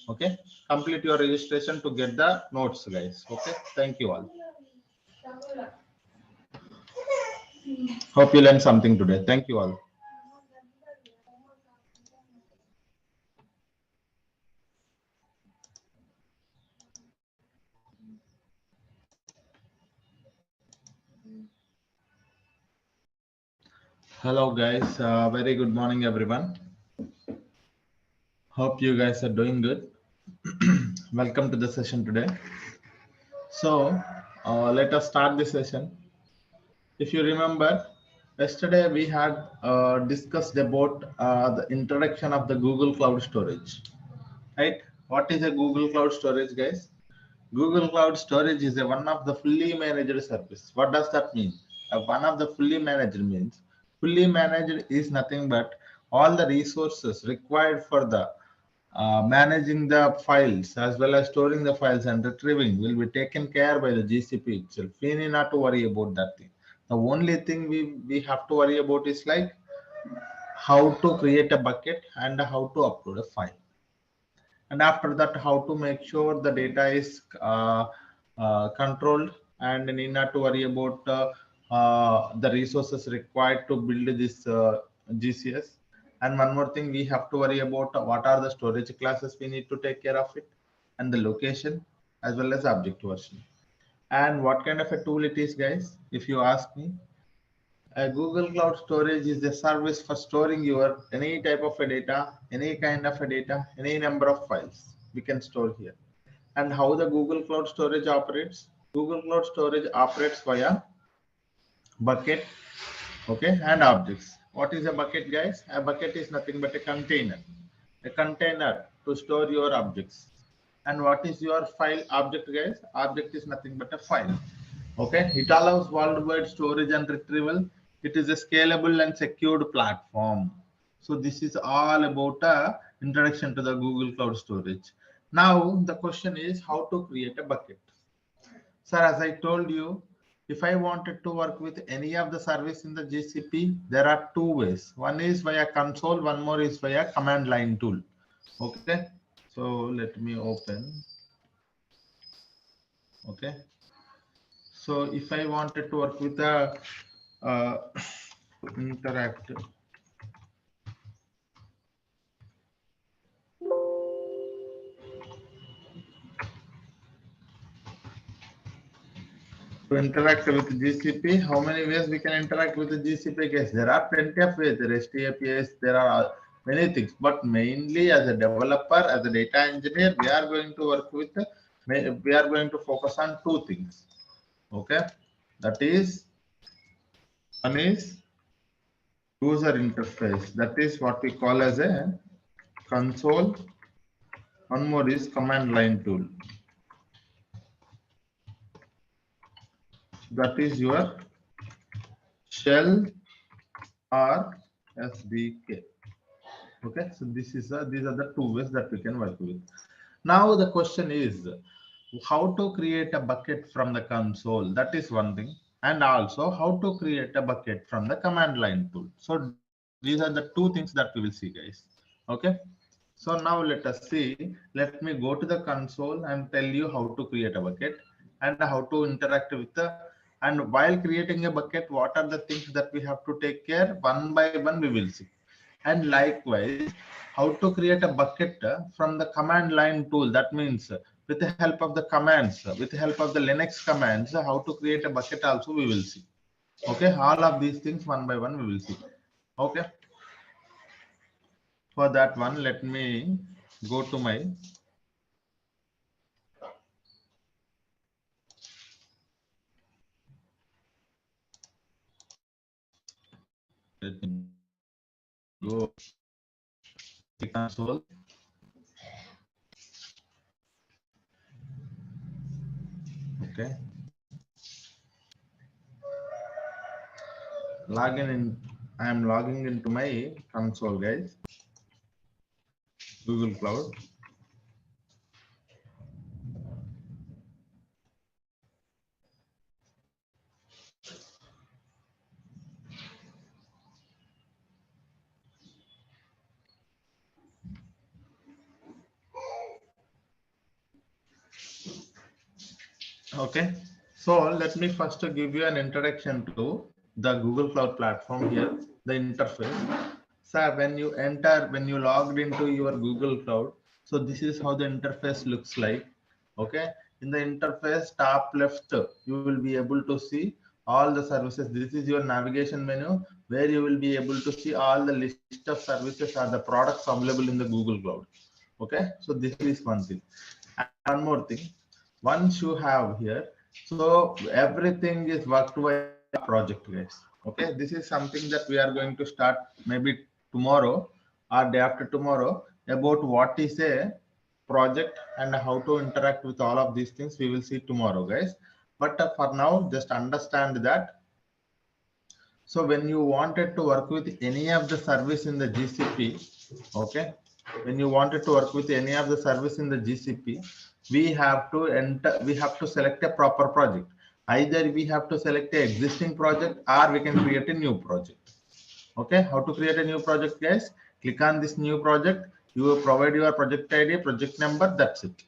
Okay. Complete your registration to get the notes, guys. Okay. Thank you all. Hope you learned something today. Thank you all. Hello guys, very good morning everyone. Hope you guys are doing good. Welcome to the session today. So let us start the session. If you remember, yesterday we had discussed about the introduction of the Google Cloud Storage, right? What is a Google Cloud Storage, guys? Google Cloud Storage is one of the fully managed service. What does that mean? One of the fully managed means fully managed is nothing but all the resources required for the managing the files as well as storing the files and retrieving will be taken care by the GCP itself. We need not to worry about that thing. The only thing we have to worry about is like how to create a bucket and how to upload a file, and after that how to make sure the data is controlled and need not to worry about the resources required to build this GCS. And one more thing we have to worry about, what are the storage classes we need to take care of it, and the location as well as object version. And what kind of a tool it is, guys, if you ask me, a Google Cloud Storage is a service for storing your any type of a data, any kind of a data, any number of files we can store here. And how the Google Cloud Storage operates? Google Cloud Storage operates via bucket, okay, and objects. What is a bucket, guys? A bucket is nothing but a container to store your objects. And what is your file object, guys? Object is nothing but a file. Okay, it allows worldwide storage and retrieval. It is a scalable and secured platform. So this is all about a introduction to the Google Cloud Storage. Now the question is how to create a bucket. Sir, as I told you, if I wanted to work with any of the service in the GCP, there are two ways. One is via console, one more is via command line tool. Okay, so let me open. Okay, so if I wanted to work with a interactive, to interact with GCP, how many ways we can interact with the GCP? Guys, there are plenty of ways. The REST APIs, there are many things, but mainly as a developer, as a data engineer, we are going to work with, we are going to focus on two things. Okay, that is, one is user interface. That is what we call as a console. One more is command line tool. That is your shell or SDK. Okay, so this is these are the two ways that we can work with. Now the question is how to create a bucket from the console. That is one thing, and also how to create a bucket from the command line tool. So these are the two things that we will see, guys. Okay, so now let us see. Let me go to the console and tell you how to create a bucket and how to interact with the, and while creating a bucket, what are the things that we have to take care, one by one we will see. And likewise, how to create a bucket from the command line tool. That means with the help of the commands, with the help of the Linux commands, how to create a bucket also we will see. Okay, all of these things one by one we will see. Okay, for that one, let me go to my let me go to console. Okay, login in. I am logging into my console, guys. Google Cloud. Okay, so let me first give you an introduction to the Google Cloud platform here, the interface. So when you enter, when you logged into your Google Cloud, so this is how the interface looks like. Okay, in the interface top left, you will be able to see all the services. This is your navigation menu where you will be able to see all the list of services or the products available in the Google Cloud. Okay, so this is one thing. And one more thing, once you have here, so everything is worked by project, guys. Okay, this is something that we are going to start maybe tomorrow or day after tomorrow about what is a project and how to interact with all of these things. We will see tomorrow, guys. But for now, just understand that. So when you wanted to work with any of the service in the GCP, okay, when you wanted to work with any of the service in the GCP, we have to enter, we have to select a proper project. Either we have to select an existing project or we can create a new project. Okay, how to create a new project, guys? Click on this new project. You will provide your project ID, project number, that's it.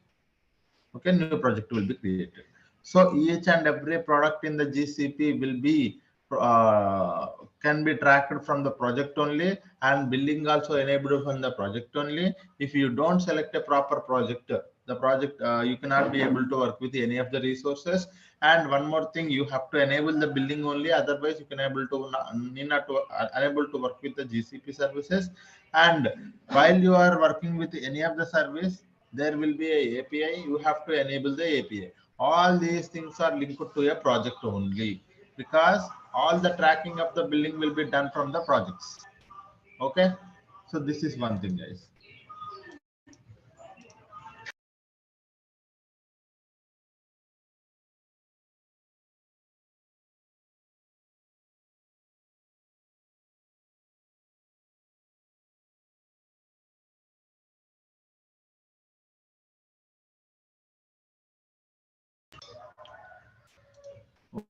Okay, new project will be created. So each and every product in the GCP will be uh, can be tracked from the project only, and billing also enabled from the project only. If you don't select a proper project, the project you cannot be able to work with any of the resources. And one more thing, you have to enable the billing only, otherwise you can able to need not to, unable to work with the GCP services. And while you are working with any of the service, there will be a API, you have to enable the API. All these things are linked to a project only, because all the tracking of the billing will be done from the projects. Okay, so this is one thing, guys.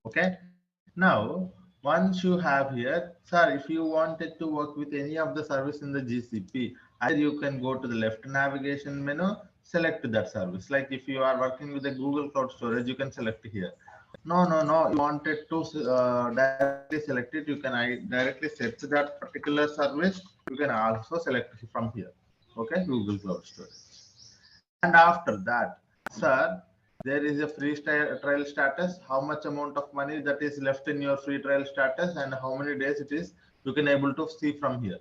Okay, now once you have here, sir, if you wanted to work with any of the service in the GCP, either you can go to the left navigation menu, select that service. Like if you are working with the Google Cloud Storage, you can select here. No, you wanted to directly select it, you can directly search that particular service. You can also select it from here. Okay, Google Cloud Storage. And after that, sir, there is a free trial status, how much amount of money that is left in your free trial status and how many days it is, you can able to see from here.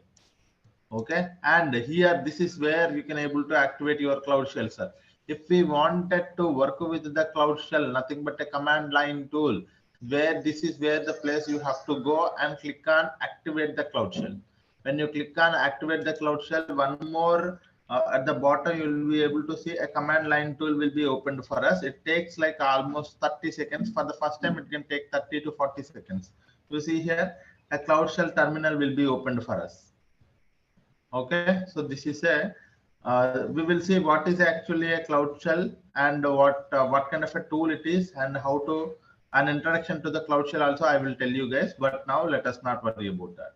Okay, and here this is where you can able to activate your Cloud Shell, sir. If we wanted to work with the Cloud Shell, nothing but a command line tool, where this is where the place you have to go and click on activate the Cloud Shell. When you click on activate the Cloud Shell, one more at the bottom you will be able to see a command line tool will be opened for us. It takes like almost 30 seconds. For the first time it can take 30 to 40 seconds. You see here a Cloud Shell terminal will be opened for us. Okay, so this is a we will see what is actually a Cloud Shell and what kind of a tool it is and how to an introduction to the Cloud Shell also I will tell you guys, but now let us not worry about that.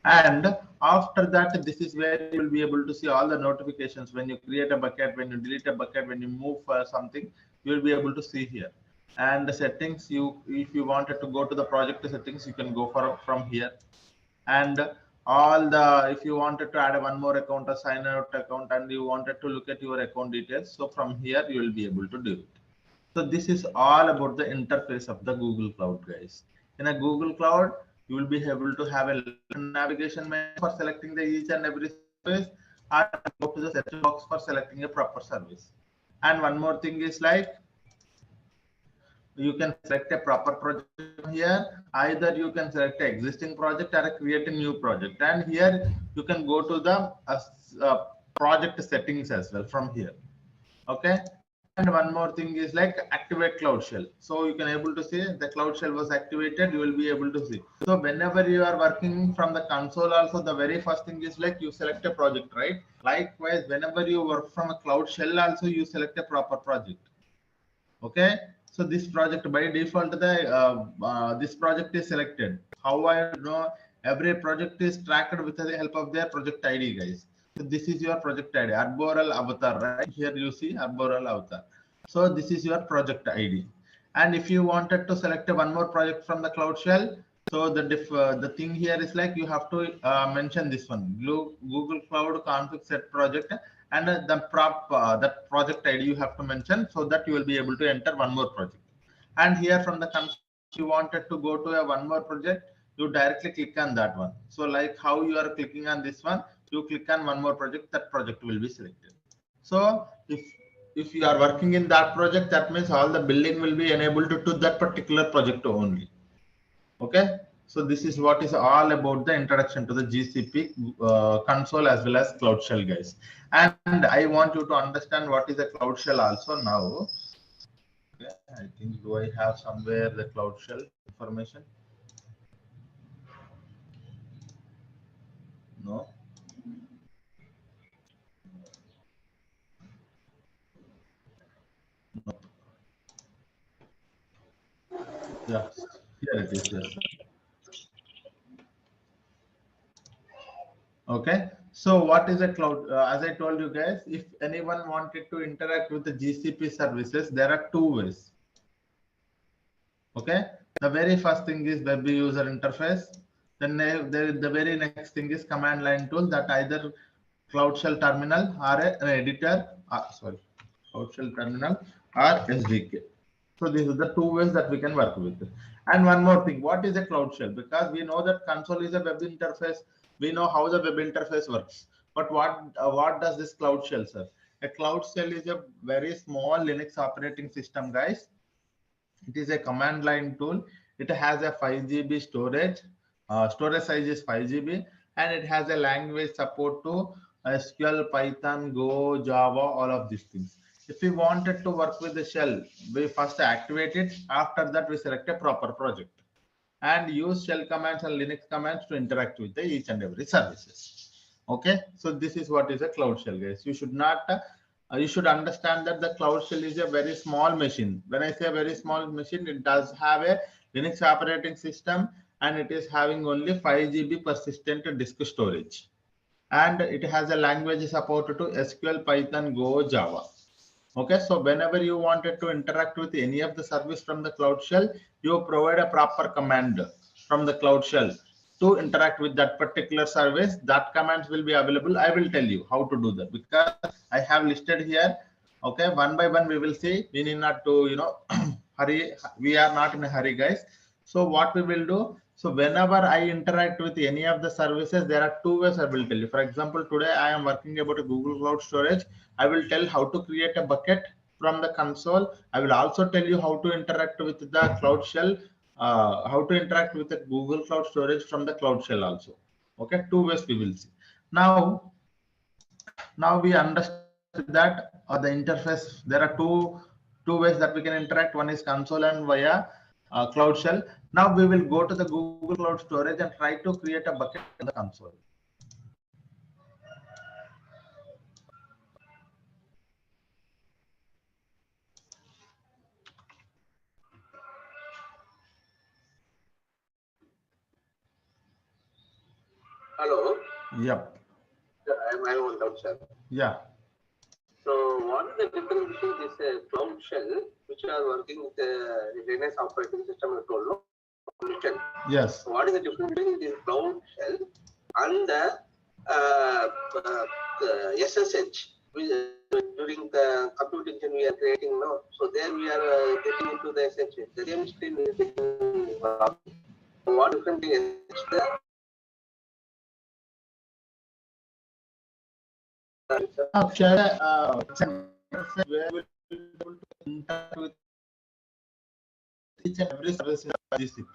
And after that, this is where you will be able to see all the notifications when you create a bucket, when you delete a bucket, when you move something, you will be able to see here. And the settings, you if you wanted to go to the project settings, you can go for from here. And all the if you wanted to add one more account, a sign out account, and you wanted to look at your account details, so from here you will be able to do it. So this is all about the interface of the Google Cloud, guys. In a Google Cloud, you will be able to have a navigation menu for selecting the each and every service, or go to the search box for selecting a proper service. And one more thing is like you can select a proper project here. Either you can select an existing project or create a new project. And here you can go to the project settings as well from here. Okay, and one more thing is like activate Cloud Shell. So you can able to see the Cloud Shell was activated, you will be able to see. So whenever you are working from the console also, the very first thing is like you select a project, right? Likewise, whenever you work from a Cloud Shell also, you select a proper project. Okay, so this project by default the this project is selected. How I know every project is tracked with the help of their project ID, guys. So this is your project ID, Arboreal Avatar, right? Here you see Arboreal Avatar. So this is your project ID. And if you wanted to select one more project from the Cloud Shell, so the thing here is like you have to mention this one, Google Cloud config set project, and that project ID you have to mention, so that you will be able to enter one more project. And here from the console you wanted to go to a one more project, you directly click on that one. So like how you are clicking on this one, you click on one more project, that project will be selected. So if you are working in that project, that means all the billing will be enabled to that particular project only. Okay, so this is what is all about the introduction to the GCP console as well as Cloud Shell, guys. And I want you to understand what is a Cloud Shell also now. Okay, I think, do I have somewhere the Cloud Shell information? No. No. Yeah, here it is. Yes. Okay, so what is a cloud? As I told you guys, if anyone wanted to interact with the GCP services, there are two ways. Okay, the very first thing is web user interface. Then the very next thing is command line tool, that either Cloud Shell terminal or an editor. Sorry, Cloud Shell terminal or SDK. So these are the two ways that we can work with. And one more thing, what is a Cloud Shell? Because we know that console is a web interface. We know how the web interface works. But what does this Cloud Shell serve? A Cloud Shell is a very small Linux operating system, guys. It is a command line tool. It has a 5 GB storage. Storage size is 5 GB, and it has a language support to SQL, Python, Go, Java, all of these things. If we wanted to work with the shell, we first activate it. After that, we select a proper project and use shell commands and Linux commands to interact with the each and every services. Okay, so this is what is a Cloud Shell, guys. You should not you should understand that the Cloud Shell is a very small machine. When I say a very small machine, it does have a Linux operating system, and it is having only 5 GB persistent disk storage, and it has a language support to SQL, Python, Go, Java. Okay, so whenever you wanted to interact with any of the service from the Cloud Shell, you provide a proper command from the Cloud Shell to interact with that particular service. That commands will be available. I will tell you how to do that because I have listed here. Okay, one by one we will see. We need not to, hurry. We are not in a hurry, guys. So what we will do? So whenever I interact with any of the services, there are two ways I will tell you. For example, today I am working about a Google Cloud Storage. I will tell how to create a bucket from the console. I will also tell you how to interact with the Cloud Shell, how to interact with the Google Cloud Storage from the Cloud Shell also. Okay, two ways we will see. Now we understood that the interface, there are two ways that we can interact. One is console and via Cloud Shell. Now we will go to the Google Cloud Storage and try to create a bucket on the console. Hello. Yep. I want doubt, sir. Yeah. So what is the difference between this Cloud Shell, which are working with the Linux operating system, you told, no? Yes. So what is the difference between this Cloud Shell and the SSH? During the compute engine we are creating now, so there we are getting into the SSH. The same screen is getting what different is there? Where will be able to interact with each and every service in GCP.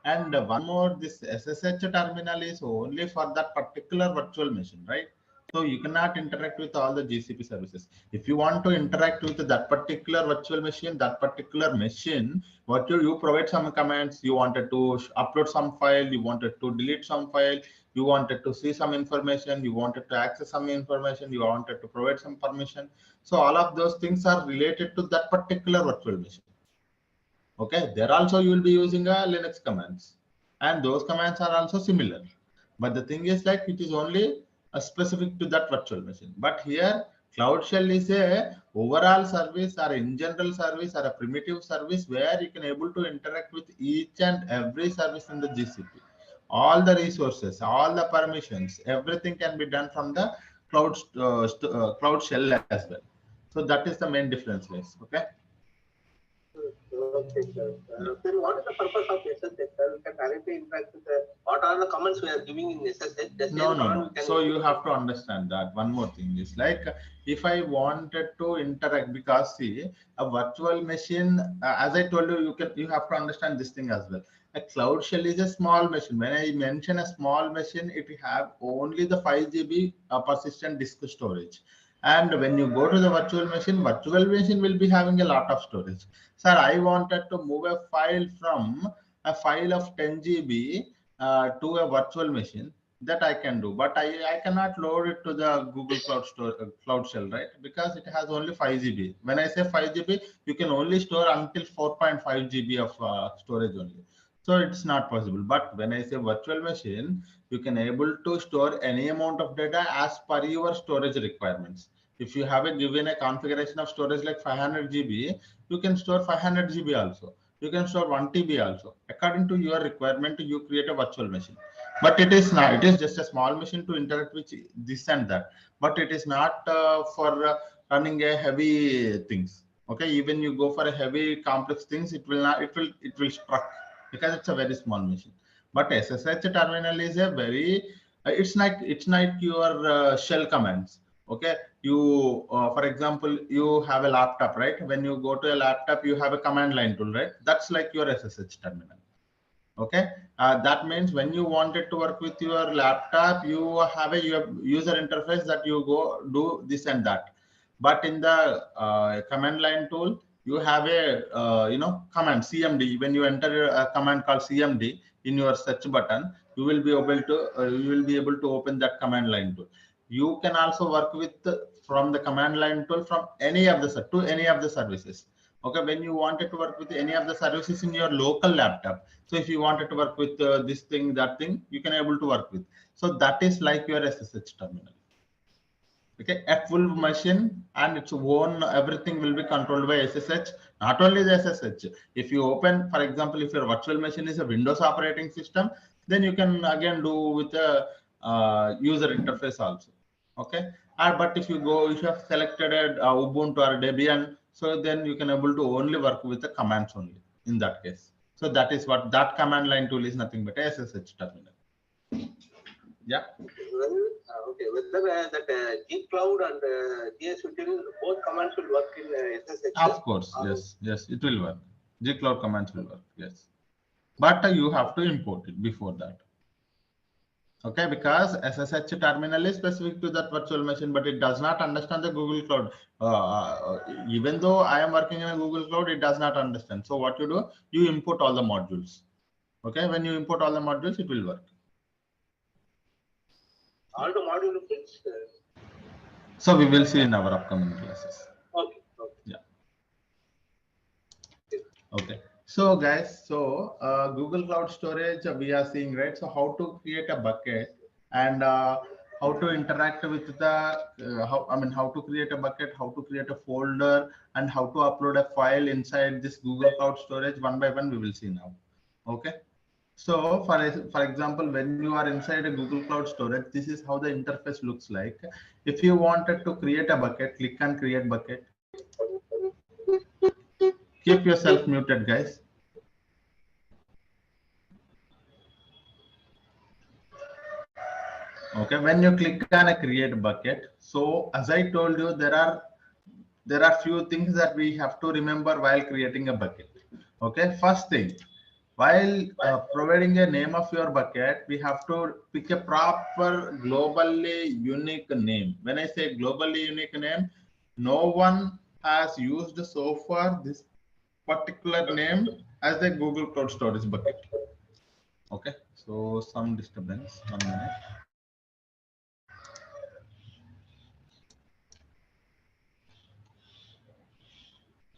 And one more, this SSH terminal is only for that particular virtual machine, right? So you cannot interact with all the GCP services. If you want to interact with that particular virtual machine, what you provide some commands, you wanted to upload some file, you wanted to delete some file, you wanted to see some information, you wanted to access some information, you wanted to provide some permission. So all of those things are related to that particular virtual machine. Okay, there also you will be using a Linux commands, and those commands are also similar. But the thing is, like, it is only specific to that virtual machine. But here, Cloud Shell is a overall service or in general service or a primitive service where you can able to interact with each and every service in the GCP. All the resources, all the permissions, everything can be done from the Cloud Shell as well. So that is the main difference, guys. Okay. Okay, sir. Then what is the purpose of SSH, sir? We can directly interact with what are the comments we are giving in SSH? The same No. command we can So you use. have to understand that one more thing is like if I wanted to interact, because see a virtual machine, as I told you, you have to understand this thing as well. A cloud shell is a small machine. When I mention a small machine, it have only the 5 GB persistent disk storage. And when you go to the virtual machine will be having a lot of storage. Sir, I wanted to move a file from a file of 10 GB to a virtual machine. That I can do, but I cannot load it to the Google Cloud Cloud Shell, right? Because it has only 5 GB. When I say 5 GB, you can only store until 4.5 GB of storage only. So it's not possible. But when I say virtual machine, you can able to store any amount of data as per your storage requirements. If you have given a configuration of storage like 500 GB, you can store 500 GB also. You can store 1 TB also. According to your requirement, you create a virtual machine. But it is not. It is just a small machine to interact with this and that. But it is not for running a heavy things. Okay, even you go for a heavy complex things, it will not. It will struck because it's a very small machine. But SSH terminal is a very. It's like your shell commands. Okay, you for example, you have a laptop, right? When you go to a laptop, you have a command line tool, right? That's like your SSH terminal. Okay, that means when you wanted to work with your laptop, you have a your user interface that you go do this and that. But in the command line tool, you have a command CMD. When you enter a command called CMD in your search button, you will be able to open that command line tool. You can also work with from the command line tool from any of the services. Okay, when you wanted to work with any of the services in your local laptop, so if you wanted to work with this thing, that thing, you can able to work with. So that is like your SSH terminal. Okay, a full machine and its own everything will be controlled by SSH. Not only the SSH. If you open, for example, if your virtual machine is a Windows operating system, then you can again do with a user interface also. Okay, but if you have selected a Ubuntu or Debian, so then you can able to only work with the commands only in that case. So that is what that command line tool is, nothing but a SSH terminal. Yeah. Well, okay. Whether that G Cloud and GS Util, both commands will work in SSH. Of course, yes, it will work. G Cloud commands will work, yes. But you have to import it before that. Okay, because SSH terminal is specific to that virtual machine, but it does not understand the Google Cloud. Even though I am working in a Google Cloud, it does not understand. So what you do, you import all the modules. Okay, when you import all the modules, it will work. All the module bits. So we will see in our upcoming classes. Okay. Yeah. Okay. So guys, Google Cloud Storage we are seeing, right? So how to create a bucket and how to interact with the how to create a bucket, how to create a folder, and how to upload a file inside this Google Cloud Storage one by one we will see now. Okay. So for example, when you are inside a Google Cloud Storage, this is how the interface looks like. If you wanted to create a bucket, click on create bucket. Keep yourself muted, guys. Okay, when you click on a create bucket, so as I told you, there are few things that we have to remember while creating a bucket. Okay, first thing, while providing a name of your bucket, we have to pick a proper globally unique name. When I say globally unique name, no one has used so far this particular name as the Google Cloud Storage bucket. Okay, so some disturbance, 1 minute.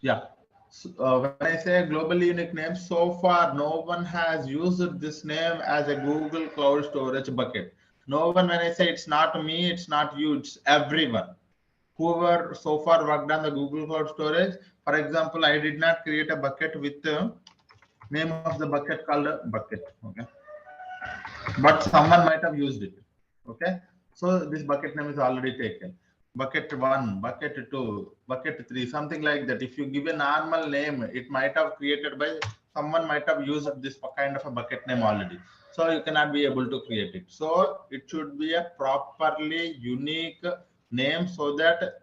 Yeah. So, when I say globally unique name, so far no one has used this name as a Google Cloud Storage bucket. No one, when I say it's not me, it's not you, it's everyone. Whoever so far worked on the Google Cloud Storage, for example, I did not create a bucket with the name of the bucket called a bucket. Okay. But someone might have used it. Okay. So this bucket name is already taken. bucket 1, bucket 2, bucket 3, something like that. If you give a normal name, it might have created by someone might have used this kind of a bucket name already. So you cannot be able to create it. So it should be a properly unique name so that